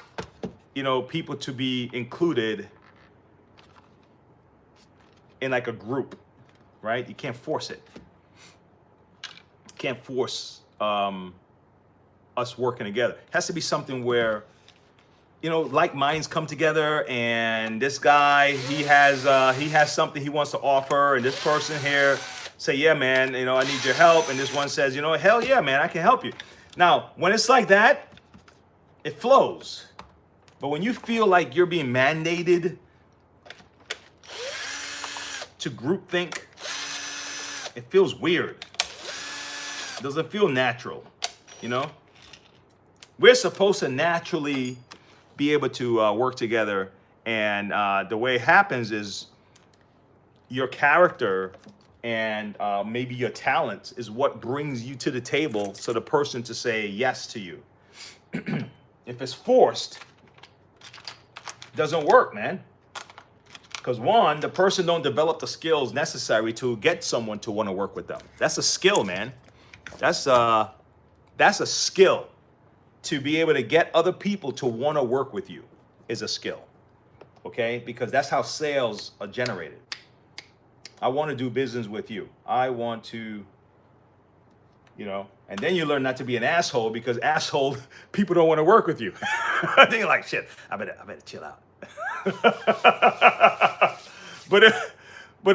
people to be included in like a group, right? You can't force it. You can't force us working together. It has to be something where, like minds come together, and this guy, he has something he wants to offer, and this person here say, yeah, man, I need your help, and this one says, hell yeah, man, I can help you. Now, when it's like that, it flows. But when you feel like you're being mandated to groupthink, it feels weird. It doesn't feel natural, We're supposed to naturally be able to work together, and the way it happens is your character and maybe your talents is what brings you to the table, so the person to say yes to you. If it's forced, it doesn't work, man. Because one, the person don't develop the skills necessary to get someone to want to work with them. That's a skill, man. That's a skill. To be able to get other people to want to work with you is a skill, okay? Because that's how sales are generated. I want to do business with you. I want to, and then you learn not to be an asshole, because asshole people don't want to work with you. Then you're like, shit, I better chill out. But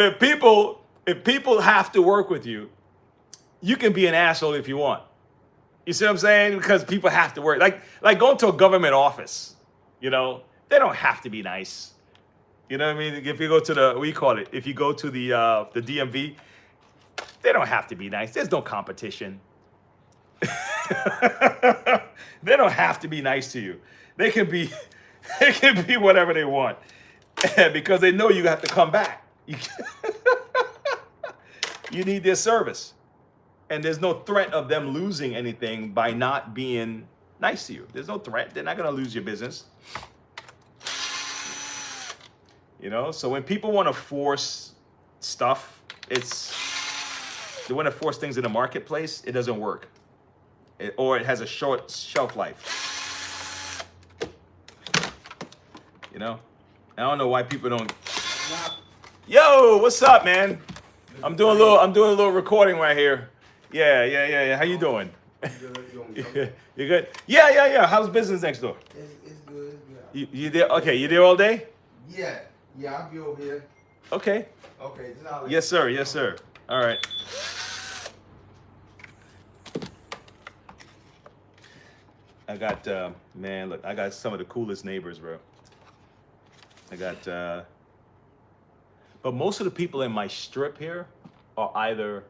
if people have to work with you, you can be an asshole if you want. You see what I'm saying? Because people have to work. Like going to a government office, they don't have to be nice. You know what I mean? If you go to if you go to the DMV, they don't have to be nice. There's no competition. They don't have to be nice to you. They can be whatever they want, because they know you have to come back. You need their service. And there's no threat of them losing anything by not being nice to you. There's no threat. They're not going to lose your business. So when people want to force stuff, they want to force things in the marketplace, it doesn't work. Or it has a short shelf life. I don't know why people don't. Yo, what's up, man? I'm doing a little recording right here. Yeah. How you doing? You good? Yeah. How's business next door? It's good. You there? Okay, you there all day? Yeah, I'll be over here. Okay. Okay, just I'll let Yes, sir. All right. I got man, look, I got some of the coolest neighbors, bro. But most of the people in my strip here are either,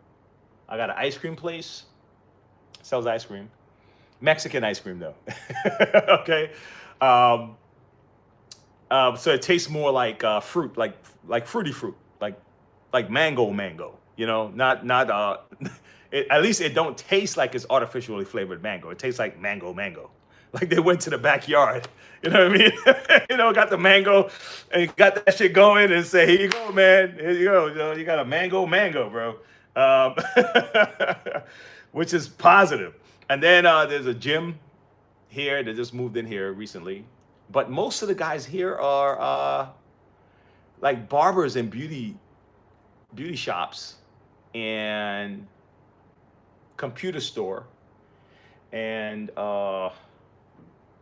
I got an ice cream place, sells ice cream, Mexican ice cream though. Okay. So it tastes more like fruit, like fruity fruit, like mango, not at least it don't taste like it's artificially flavored mango. It tastes like mango. Like they went to the backyard, you know what I mean? Got the mango and got that shit going and say, here you go, man. Here you go. You got a mango, bro. Which is positive. And then there's a gym here that just moved in here recently. But most of the guys here are like barbers and beauty shops and computer store and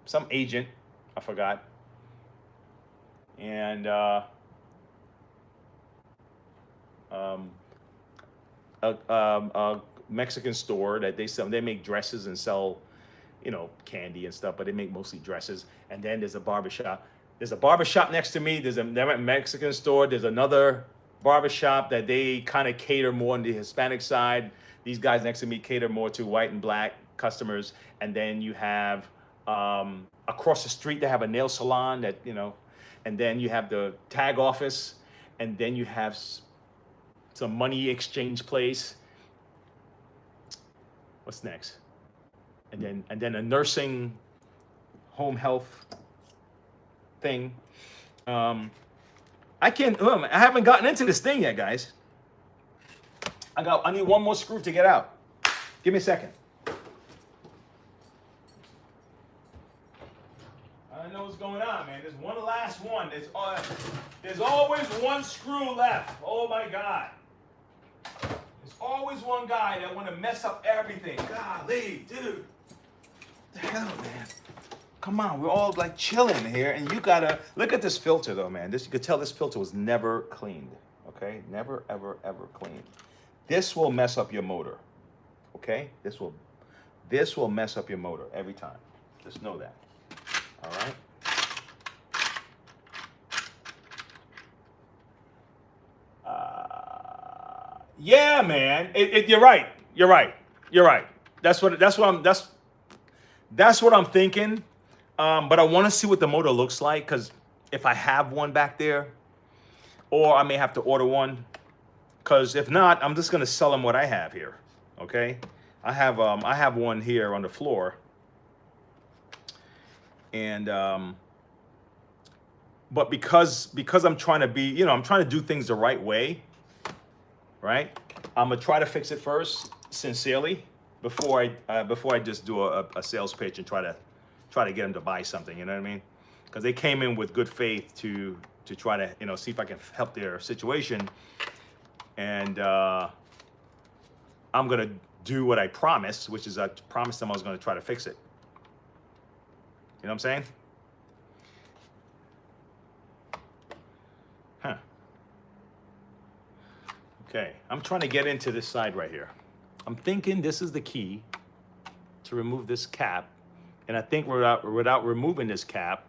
some agent, I forgot, and a Mexican store that they make dresses and sell, candy and stuff, but they make mostly dresses. And then there's a barbershop. There's a barbershop next to me. There's a Mexican store. There's another barbershop that they kind of cater more on the Hispanic side. These guys next to me cater more to white and black customers. And then you have across the street, they have a nail salon that, and then you have the tag office, and then you have some money exchange place. What's next? And then a nursing home health thing. I haven't gotten into this thing yet, guys. I need one more screw to get out. Give me a second. one. There's always one screw left. Oh my God. There's always one guy that want to mess up everything. Golly, dude. What the hell, man? Come on, we're all like chilling here, and you gotta look at this filter though, man. You could tell this filter was never cleaned. Okay, never, ever, ever cleaned. This will mess up your motor. Okay, this will mess up your motor every time. Just know that. All right. Yeah, man. You're right. You're right. You're right. That's what I'm thinking. But I want to see what the motor looks like, because if I have one back there, or I may have to order one, because if not, I'm just gonna sell them what I have here. Okay, I have one here on the floor, and but because I'm trying to be, I'm trying to do things the right way, right? I'm gonna try to fix it first, sincerely, before I just do a sales pitch and try to get them to buy something. You know what I mean? Because they came in with good faith to try to see if I can help their situation, and I'm gonna do what I promised, which is I promised them I was gonna try to fix it. You know what I'm saying? Huh. Okay, I'm trying to get into this side right here. I'm thinking this is the key to remove this cap, and I think without removing this cap,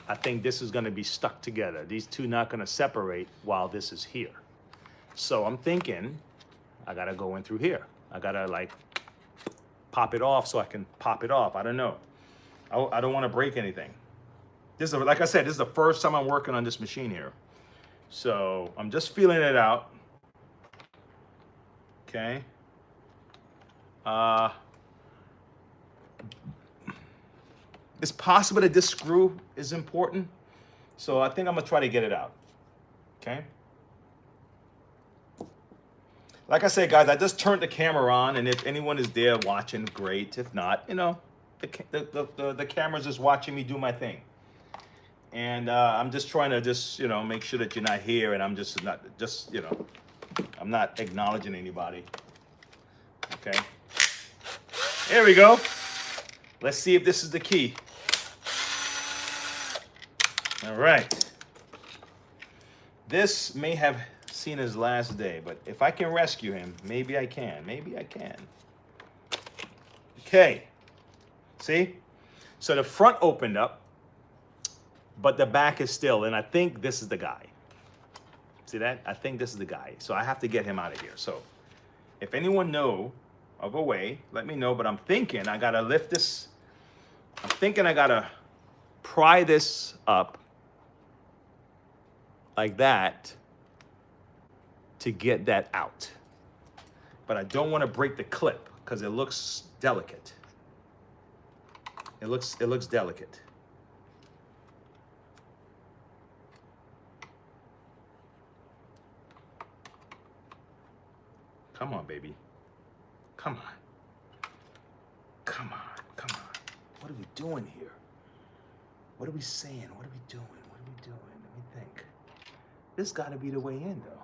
I think this is going to be stuck together. These two not going to separate while this is here. So I'm thinking I got to go in through here. I got to like pop it off so I can pop it off. I don't know. I don't want to break anything. This is, like I said, this is the first time I'm working on this machine here. So I'm just feeling it out. Okay. It's possible that this screw is important, so I think I'm gonna try to get it out. Okay. Like I said, guys, I just turned the camera on, and if anyone is there watching, great. If not, the camera's just watching me do my thing. And I'm just trying to make sure that you're not here, and I'm I'm not acknowledging anybody. Okay. There we go. Let's see if this is the key. All right. This may have seen his last day, but if I can rescue him, maybe I can. Maybe I can. Okay. See? So the front opened up, but the back is still, and I think this is the guy. See that? I think this is the guy. So I have to get him out of here. So if anyone know of a way, let me know, but I'm thinking I gotta lift this. I'm thinking I gotta pry this up like that to get that out. But I don't want to break the clip because it looks delicate. It looks delicate. Come on, baby. Come on. Come on. Come on. What are we doing here? What are we saying? What are we doing? What are we doing? Let me think. This got to be the way in, though.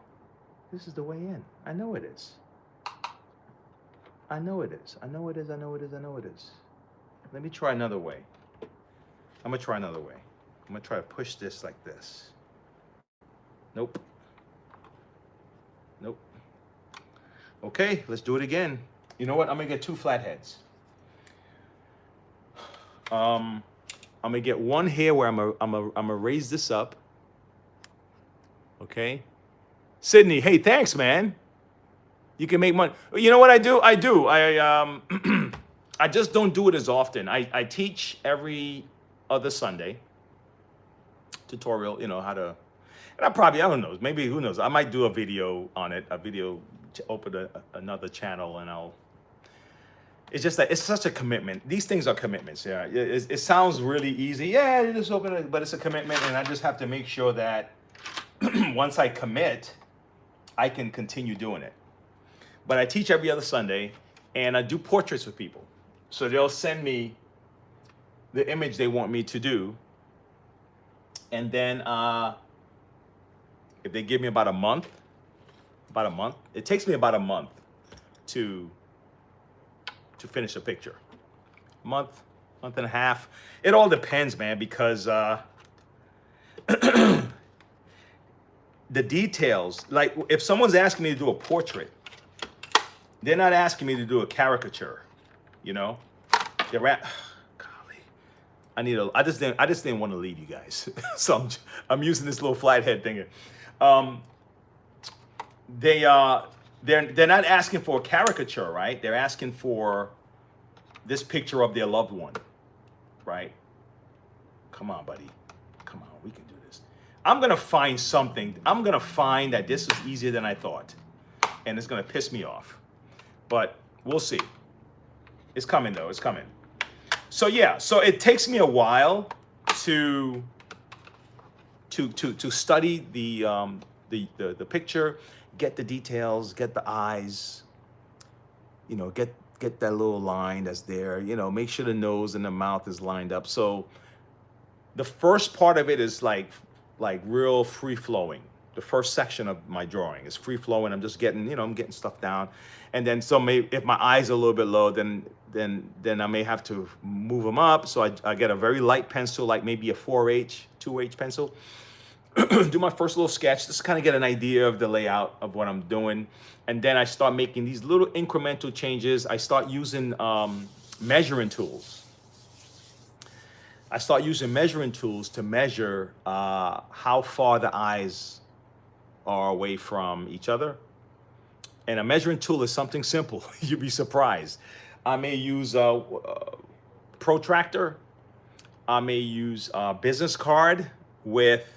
This is the way in. I know it is. I know it is. I know it is. I know it is. I know it is. Let me try another way. I'm going to try another way. I'm going to try to push this like this. Nope. Nope. Okay, let's do it again. You know what? I'm going to get two flatheads. I'm going to get one here where I'm gonna raise this up. Okay? Sydney, hey, thanks, man. You can make money. You know what I do? I just don't do it as often. I teach every other Sunday. Tutorial, how to, and I don't know, maybe, who knows? I might do a video on it, open another channel, and it's just that it's such a commitment. These things are commitments, yeah. It sounds really easy. Yeah, you just open it, but it's a commitment, and I just have to make sure that once I commit, I can continue doing it. But I teach every other Sunday, and I do portraits with people. So they'll send me the image they want me to do, And then if they give me about a month, it takes me about a month to finish a picture. Month and a half. It all depends, man, because the details, like if someone's asking me to do a portrait, they're not asking me to do a caricature, you know? They're golly, I just didn't want to leave you guys. So I'm using this little flathead thing. They're not asking for a caricature, right? They're asking for this picture of their loved one, right? Come on, buddy. Come on, we can do this. I'm gonna find something. I'm gonna find that this is easier than I thought, and it's gonna piss me off. But we'll see. It's coming though. It's coming. So yeah. So it takes me a while to study the picture, get the details, get the eyes. You know, get that little line that's there. You know, make sure the nose and the mouth is lined up. So the first part of it is like real free flowing. The first section of my drawing is free flowing. I'm just getting, I'm getting stuff down. And then so if my eyes are a little bit low, then I may have to move them up. So I get a very light pencil, like maybe a 4H, 2H pencil. Do my first little sketch, just kind of get an idea of the layout of what I'm doing. And then I start making these little incremental changes. I start using measuring tools. I start using measuring tools to measure how far the eyes are away from each other. And a measuring tool is something simple. You'd be surprised. I may use a protractor. I may use a business card with,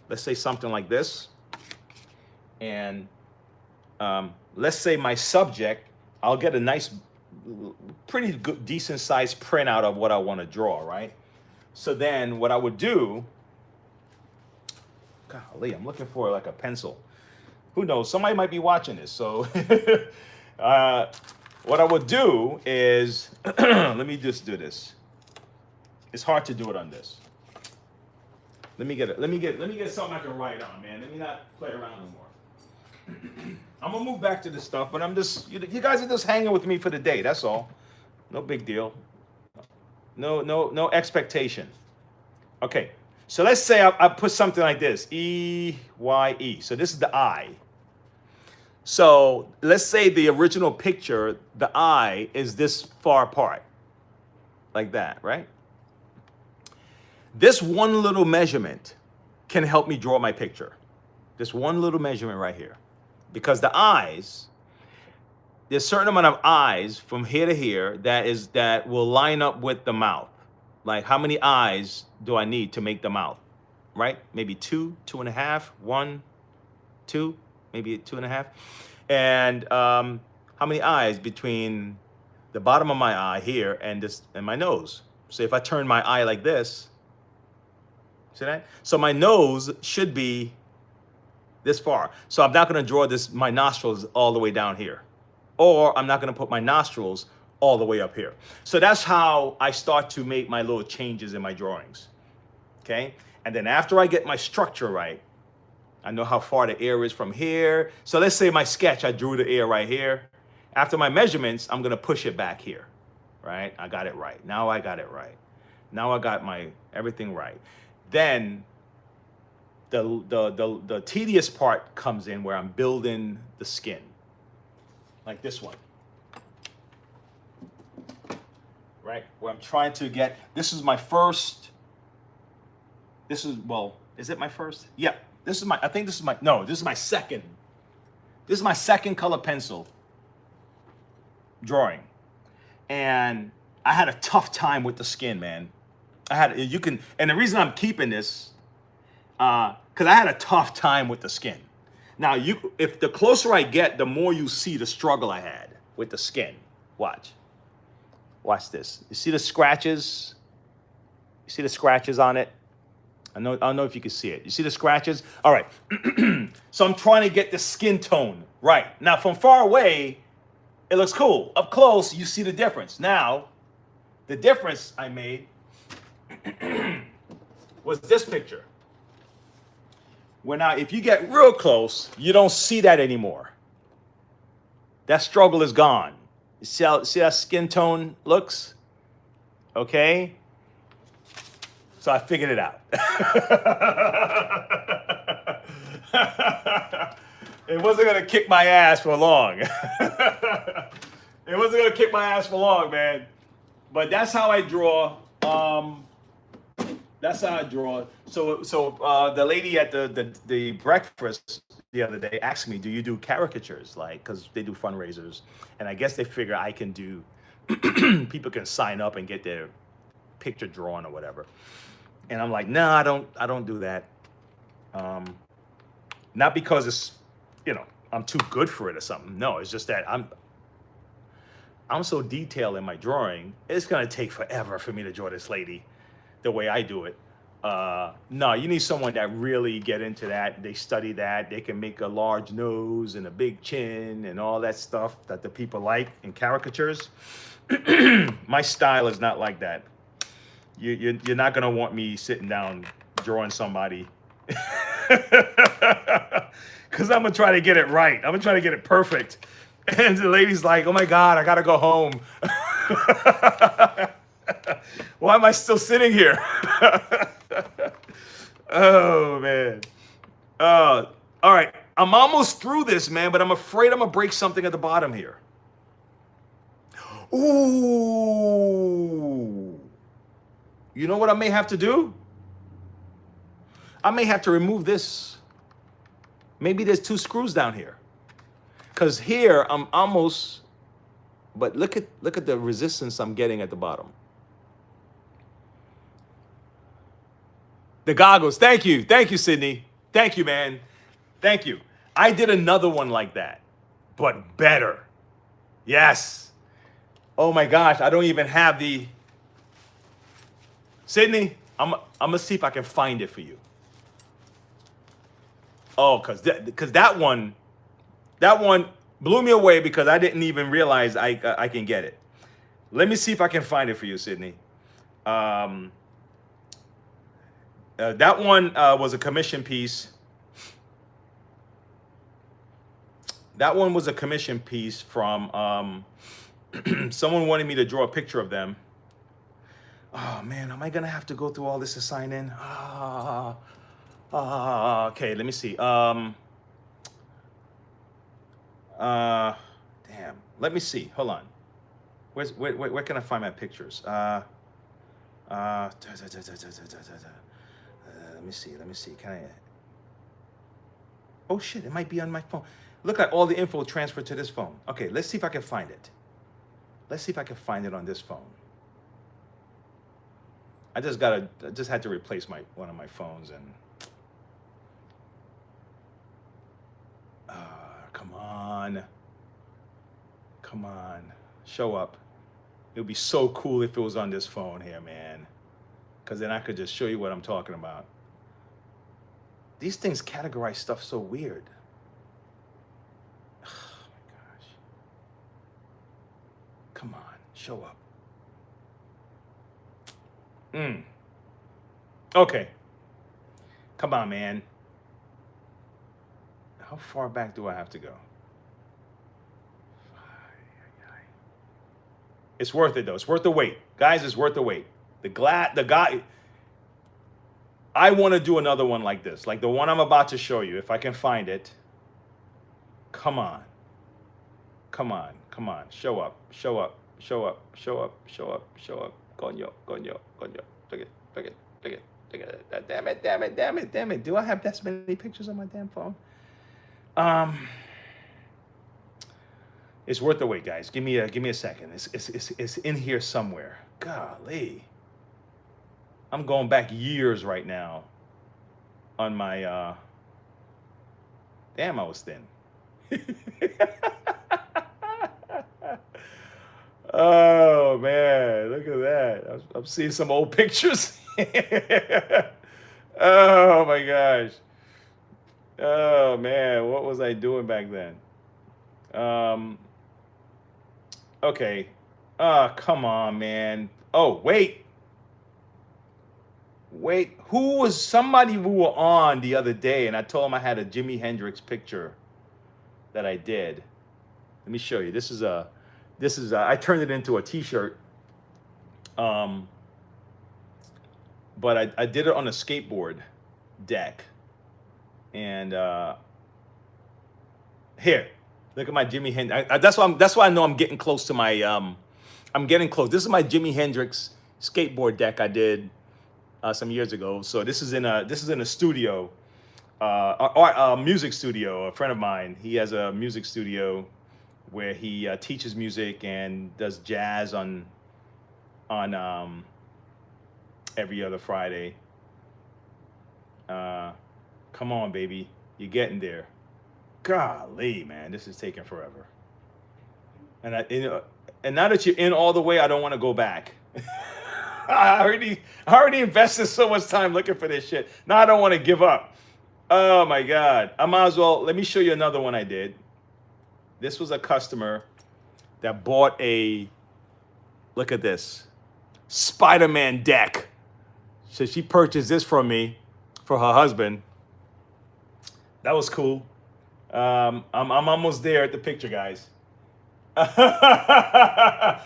let's say, something like this. And let's say my subject, I'll get a nice, pretty good, decent sized printout of what I want to draw, right? So then what I would do, golly, I'm looking for like a pencil. Who knows? Somebody might be watching this. So what I would do is, let me just do this. It's hard to do it on this. Let me get something I can write on, man. Let me not play around anymore. I'm gonna move back to this stuff, but I'm just, you guys are just hanging with me for the day. That's all. No big deal. No expectation. Okay. So let's say I put something like this, E-Y-E. So this is the eye. So let's say the original picture, the eye is this far apart, like that, right? This one little measurement can help me draw my picture. This one little measurement right here. Because the eyes, there's a certain amount of eyes from here to here that will line up with the mouth. Like how many eyes do I need to make the mouth, right? Maybe 2, 2.5, 1, 2, maybe 2.5. And how many eyes between the bottom of my eye here and my nose? So if I turn my eye like this, see that? So my nose should be this far. So I'm not gonna draw my nostrils all the way down here. Or I'm not gonna put my nostrils all the way up here. So that's how I start to make my little changes in my drawings, okay? And then after I get my structure right, I know how far the air is from here. So let's say my sketch, I drew the air right here. After my measurements, I'm gonna push it back here, right? I got it right. Now I got it right. Now I got everything right. Then the tedious part comes in where I'm building the skin, like this one. Right, where I'm trying to get, this is my first, is it my first? Yeah, this is my second. This is my second color pencil drawing. And I had a tough time with the skin, man. And the reason I'm keeping this, because I had a tough time with the skin. Now, if the closer I get, the more you see the struggle I had with the skin. Watch. Watch this. You see the scratches? You see the scratches on it? I don't know if you can see it. You see the scratches? All right. So I'm trying to get the skin tone right. Now, from far away, it looks cool. Up close, you see the difference. Now, the difference I made, was this picture. Where now, if you get real close, you don't see that anymore. That struggle is gone. See how skin tone looks? Okay? So I figured it out. It wasn't gonna kick my ass for long. It wasn't gonna kick my ass for long, man. But that's how I draw. That's how I draw. So the lady at the breakfast the other day asked me, "Do you do caricatures?" Like, because they do fundraisers, and I guess they figure I can do. People can sign up and get their picture drawn or whatever. And I'm like, no, I don't do that. Not because it's, I'm too good for it or something. No, it's just that I'm so detailed in my drawing. It's gonna take forever for me to draw this lady the way I do it. No, you need someone that really get into that. They study that. They can make a large nose and a big chin and all that stuff that the people like in caricatures. My style is not like that. You're not gonna want me sitting down drawing somebody, because I'm gonna try to get it right. I'm gonna try to get it perfect. And the lady's like, "Oh my God, I gotta go home. Why am I still sitting here?" Oh man. All right, I'm almost through this, man, but I'm afraid I'm gonna break something at the bottom here. Ooh. You know what I may have to do? I may have to remove this. Maybe there's 2 screws down here. Because here I'm almost, but look at the resistance I'm getting at the bottom. The goggles. Thank you, Sydney. Thank you, man. Thank you. I did another one like that, but better. Yes. Oh my gosh, I don't even have the. Sydney, I'm gonna see if I can find it for you. Oh, cause that one blew me away because I didn't even realize I can get it. Let me see if I can find it for you, Sydney. That one was a commission piece. That one was a commission piece from someone wanted me to draw a picture of them. Oh man, am I gonna have to go through all this to sign in? Okay, let me see. Damn. Let me see. Hold on. Where can I find my pictures? Let me see. Can I? Oh shit! It might be on my phone. Look at all the info transferred to this phone. Okay, let's see if I can find it. Let's see if I can find it on this phone. I just had to replace one of my phones and. Come on, show up. It would be so cool if it was on this phone here, man. Because then I could just show you what I'm talking about. These things categorize stuff so weird. Oh my gosh. Come on, show up. Okay. Come on, man. How far back do I have to go? It's worth it though. It's worth the wait. Guys, it's worth the wait. The guy, I want to do another one like this. Like the one I'm about to show you, if I can find it. Come on. Show up. Coño. Look it. Damn it. Do I have that many pictures on my damn phone? It's worth the wait, guys. Give me a second. It's in here somewhere. Golly. I'm going back years right now on my damn, I was thin. Oh man, look at that. I'm seeing some old pictures. Oh my gosh. Oh man, what was I doing back then? Okay. Come on, man. Oh, wait. Wait, who was somebody we were on the other day, and I told him I had a Jimi Hendrix picture that I did. Let me show you. This is I turned it into a T-shirt. But I did it on a skateboard deck, and here, look at my Jimi Hendrix. That's why I know I'm getting close to my I'm getting close. This is my Jimi Hendrix skateboard deck I did some years ago. So this is in a studio, a music studio. A friend of mine, he has a music studio where he teaches music and does jazz on every other Friday. Come on, baby, you're getting there. Golly, man, this is taking forever. And now that you're in all the way, I don't want to go back. I already invested so much time looking for this shit. Now I don't want to give up. Oh my God. I might as well, let me show you another one I did. This was a customer that bought look at this, Spider-Man deck. So she purchased this from me for her husband. That was cool. I'm almost there at the picture, guys. Yeah,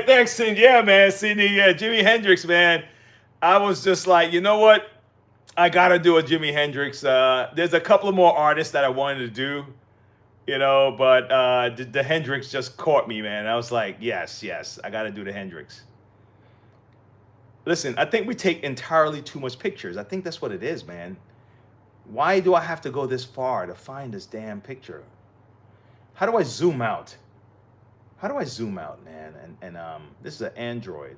thanks, Cindy. Yeah, man, Cindy. Yeah, Jimi Hendrix, man. I was just like, you know what? I gotta do a Jimi Hendrix. There's a couple of more artists that I wanted to do, but the Hendrix just caught me, man. I was like, yes, I gotta do the Hendrix. Listen, I think we take entirely too much pictures. I think that's what it is, man. Why do I have to go this far to find this damn picture? How do I zoom out? How do I zoom out, man? And this is an Android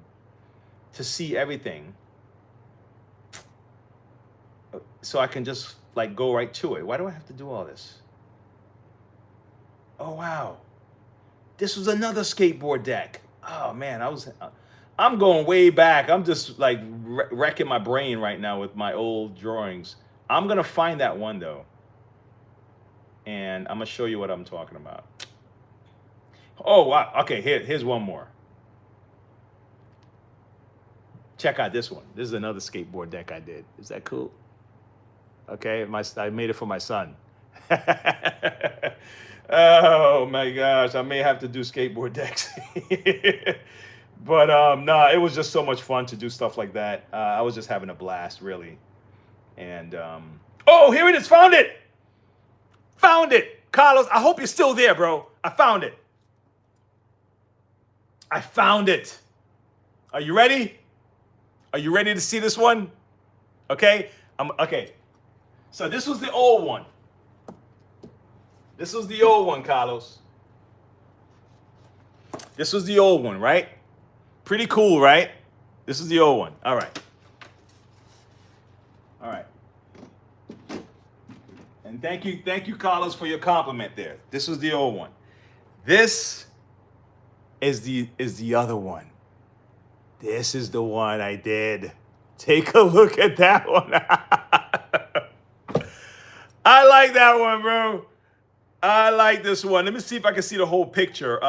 to see everything, so I can just like go right to it. Why do I have to do all this? Oh wow, this was another skateboard deck. Oh man, I'm going way back. I'm just like wrecking my brain right now with my old drawings. I'm gonna find that one though, and I'm gonna show you what I'm talking about. Oh, wow. Okay, here's one more. Check out this one. This is another skateboard deck I did. Is that cool? Okay, I made it for my son. Oh my gosh, I may have to do skateboard decks. But no, it was just so much fun to do stuff like that. I was just having a blast, really. And oh, here it is. Found it. Found it. Carlos, I hope you're still there, bro. I found it. I found it. Are you ready? Are you ready to see this one? Okay. Okay. So this was the old one. This was the old one, Carlos. This was the old one, right? Pretty cool, right? This is the old one. All right. All right. And thank you, Carlos, for your compliment there. This was the old one. This is the other one. This is the one I did. Take a look at that one. I like that one, bro. I like this one. Let me see if I can see the whole picture.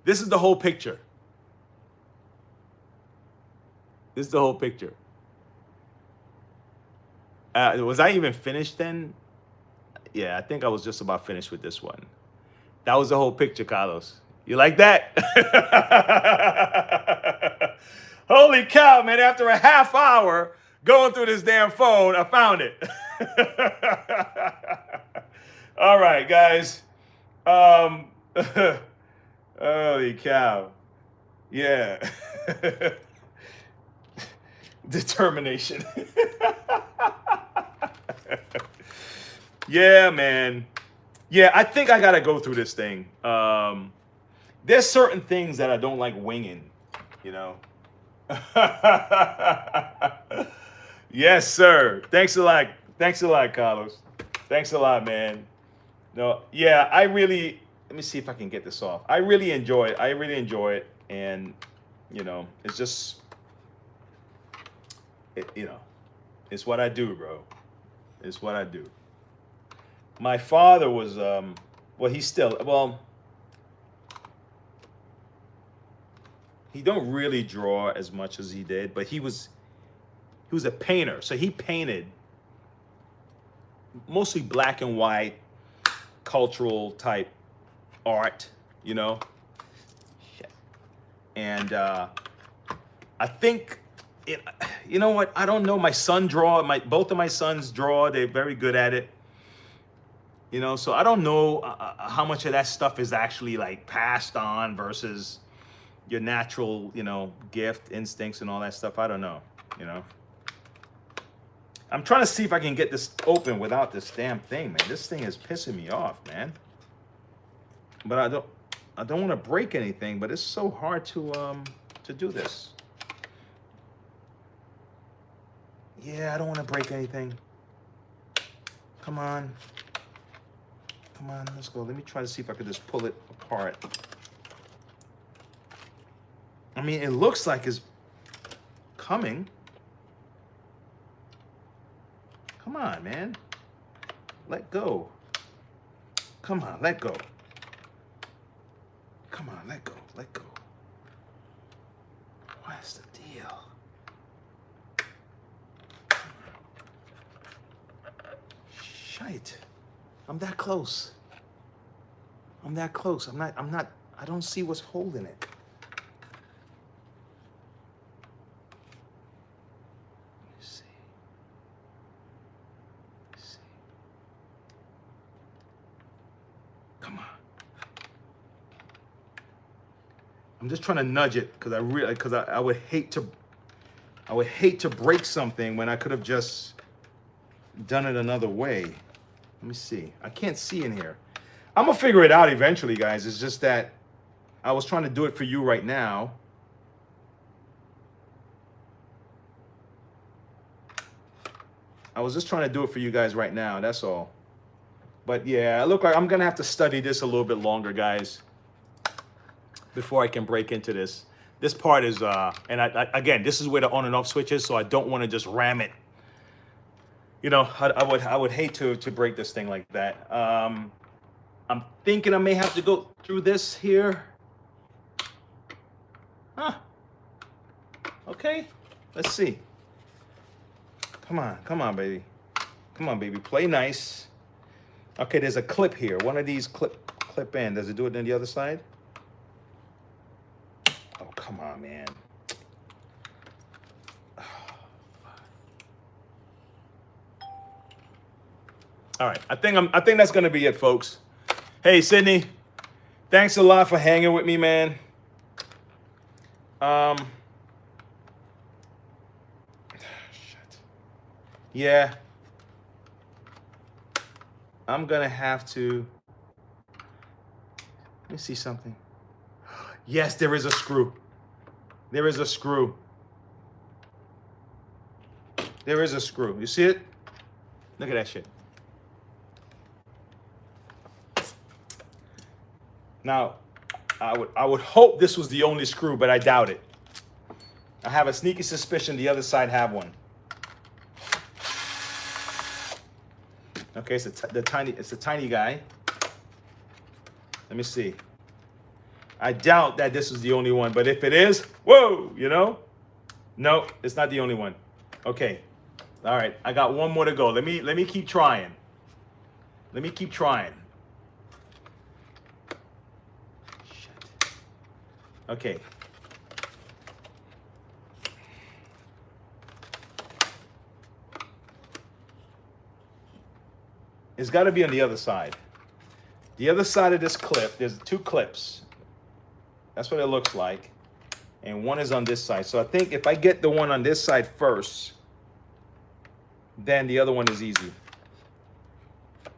This is the whole picture. This is the whole picture. Was I even finished then? Yeah, I think I was just about finished with this one. That was the whole picture, Carlos. You like that? Holy cow, man. After a half hour going through this damn phone, I found it. All right, guys. Holy cow. Yeah. Determination. Yeah, man. Yeah, I think I got to go through this thing. There's certain things that I don't like winging, Yes, sir. Thanks a lot. Thanks a lot, Carlos. Thanks a lot, man. No, yeah, let me see if I can get this off. I really enjoy it. And, it's just, it's what I do, bro. It's what I do. My father was, he don't really draw as much as he did, but he was He was a painter, so he painted mostly black and white, cultural type art, you know. And I think it. You know what? I don't know. My son both of my sons draw. They're very good at it. You know, so I don't know how much of that stuff is actually like passed on versus your natural, you know, gift, instincts, and all that stuff. I don't know. You know. I'm trying to see if I can get this open without this damn thing, man. This thing is pissing me off, man. But I don't want to break anything, but it's so hard to do this. Yeah, I don't want to break anything. Come on. Come on, let's go. Let me try to see if I could just pull it apart. I mean, it looks like it's coming. Come on, man. Let go. Come on, let go. Come on, let go, let go. What's the deal? Shite. I'm that close. I'm that close. I don't see what's holding it. I'm just trying to nudge it because I would hate to break something when I could have just done it another way. Let me see. I can't see in here. I'm gonna figure it out eventually, guys. It's just that I was trying to do it for you right now. I was just trying to do it for you guys right now. That's all. But yeah, it looked like I'm gonna have to study this a little bit longer, guys, before I can break into this. This part is, and again, this is where the on and off switch is, so I don't want to just ram it. You know, I would hate to break this thing like that. I'm thinking I may have to go through this here. Huh. Okay, let's see. Come on, baby. Come on, baby, play nice. Okay, there's a clip here. One of these clip in. Does it do it on the other side? Oh, come on, man. All right, I think that's gonna be it, folks. Hey, Sydney, thanks a lot for hanging with me, man. Shit. Yeah, I'm gonna have to. Let me see something. Yes, there is a screw. There is a screw. There is a screw. You see it? Look at that shit. Now, I would hope this was the only screw, but I doubt it. I have a sneaky suspicion the other side have one. Okay, it's a tiny guy. Let me see. I doubt that this is the only one, but if it is, whoa, you know? No, it's not the only one. Okay. All right, I got one more to go. Let me keep trying. Let me keep trying. Shit. Okay. It's got to be on the other side. The other side of this clip, there's two clips. That's what it looks like. And one is on this side. So I think if I get the one on this side first, then the other one is easy.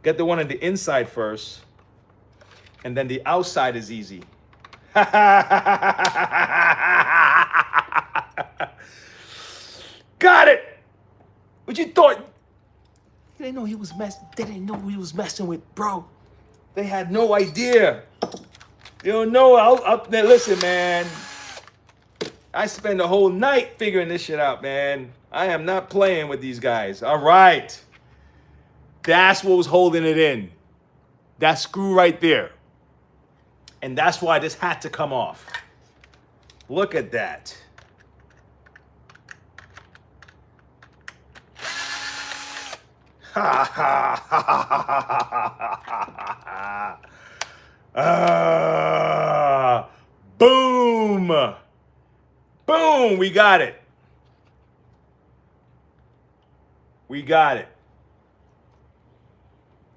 Get the one on the inside first, and then the outside is easy. Got it! What you thought? They didn't know he was They didn't know who he was messing with, bro. They had no idea. You don't know. Listen, man. I spend the whole night figuring this shit out, man. I am not playing with these guys. All right. That's what was holding it in. That screw right there. And that's why this had to come off. Look at that. Ha ha ha ha ha. Boom. Boom, we got it. We got it.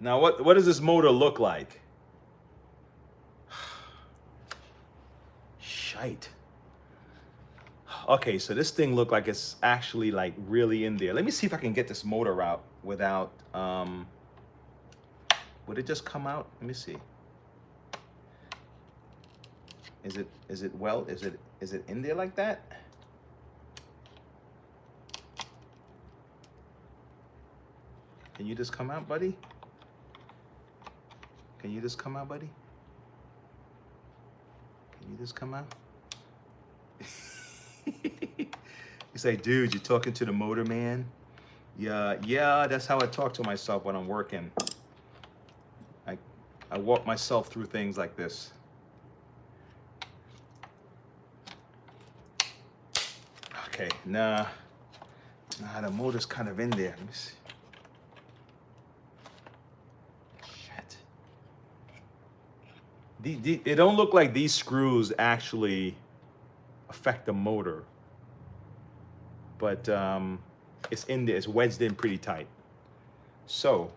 Now what does this motor look like? Shite. Okay, so this thing looked like it's actually like really in there. Let me see if I can get this motor out without, would it just come out? Let me see. Is it in there like that? Can you just come out, buddy? Can you just come out, buddy? Can you just come out? You say, dude, you're talking to the motor man? Yeah, that's how I talk to myself when I'm working. I walk myself through things like this. Okay, nah, the motor's kind of in there. Let me see. Shit. It don't look like these screws actually affect the motor, but it's in there. It's wedged in pretty tight. So,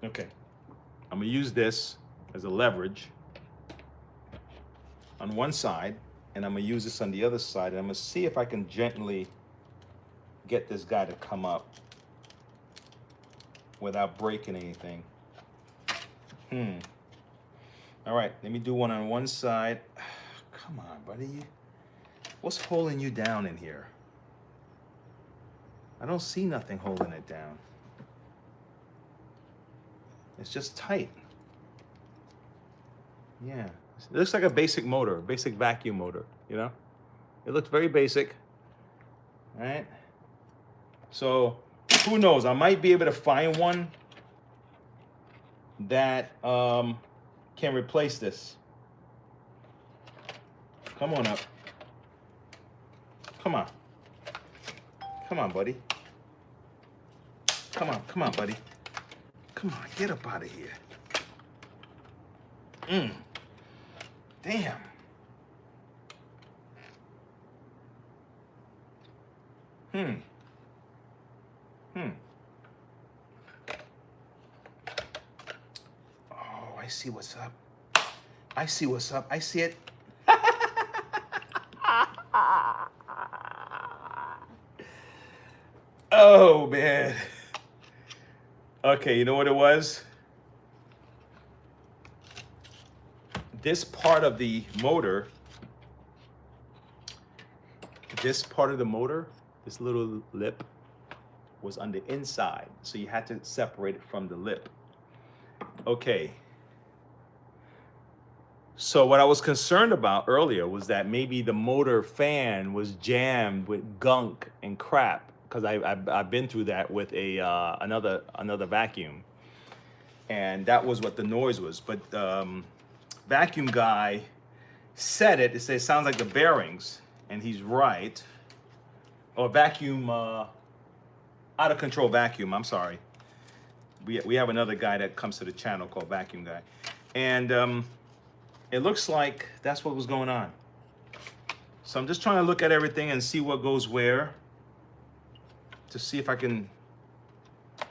okay, I'm gonna use this as a leverage on one side, and I'm gonna use this on the other side, and I'm gonna see if I can gently get this guy to come up without breaking anything. All right, let me do one on one side. Come on, buddy. What's holding you down in here? I don't see nothing holding it down. It's just tight. Yeah. It looks like a basic motor, basic vacuum motor, you know? It looks very basic, right? So, who knows? I might be able to find one that can replace this. Come on up. Come on. Come on, buddy. Come on, buddy. Come on, get up out of here. Damn. Oh, I see what's up. I see what's up. I see it. Oh, man. Okay, you know what it was? This part of the motor, this little lip was on the inside. So you had to separate it from the lip. Okay. So what I was concerned about earlier was that maybe the motor fan was jammed with gunk and crap, because I've been through that with a another vacuum, and that was what the noise was. But vacuum guy said it. It says it sounds like the bearings, and he's right. Or vacuum, out of control vacuum. I'm sorry. We have another guy that comes to the channel called Vacuum Guy, and it looks like that's what was going on. So I'm just trying to look at everything and see what goes where, to see if I can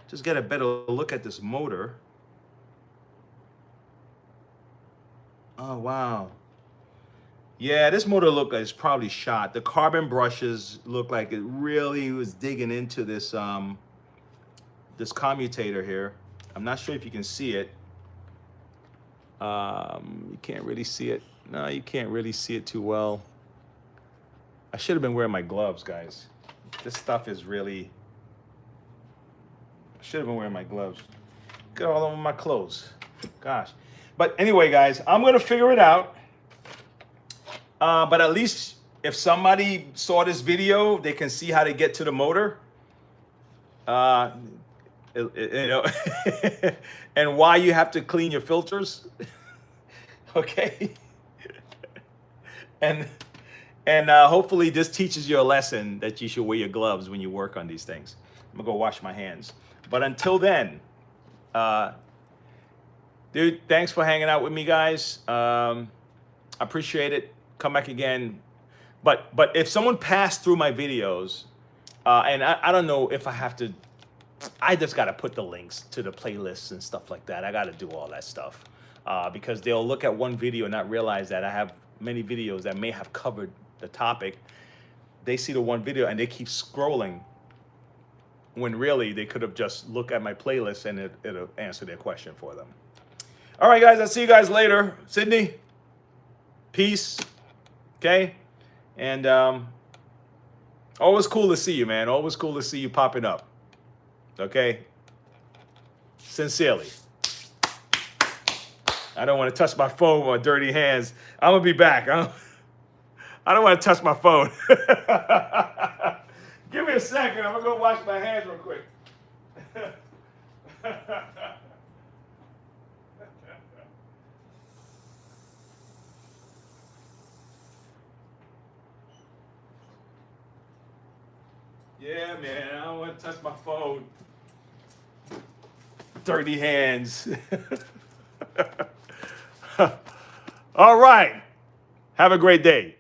just get a better look at this motor. Oh, wow. Yeah, this motor look like it's probably shot. The carbon brushes look like it really was digging into this this commutator here. I'm not sure if you can see it. You can't really see it. No, you can't really see it too well. I should have been wearing my gloves, guys. This stuff is really... I should have been wearing my gloves. Got all over my clothes. Gosh. But anyway, guys, I'm going to figure it out. But at least if somebody saw this video, they can see how to get to the motor. You know, and why you have to clean your filters. Okay. And And hopefully this teaches you a lesson that you should wear your gloves when you work on these things. I'm gonna go wash my hands. But until then, dude, thanks for hanging out with me, guys. I appreciate it. Come back again. But if someone passed through my videos, and I don't know if I have to, I just got to put the links to the playlists and stuff like that. I got to do all that stuff because they'll look at one video and not realize that I have many videos that may have covered the topic. They see the one video and they keep scrolling when really they could have just looked at my playlist and it'll answer their question for them. All right, guys, I'll see you guys later. Sydney, peace. Okay? And always cool to see you, man. Always cool to see you popping up. Okay? Sincerely. I don't want to touch my phone with dirty hands. I'm going to be back. I don't want to touch my phone. Give me a second. I'm going to go wash my hands real quick. Yeah, man, I don't want to touch my phone. Dirty hands. All right. Have a great day.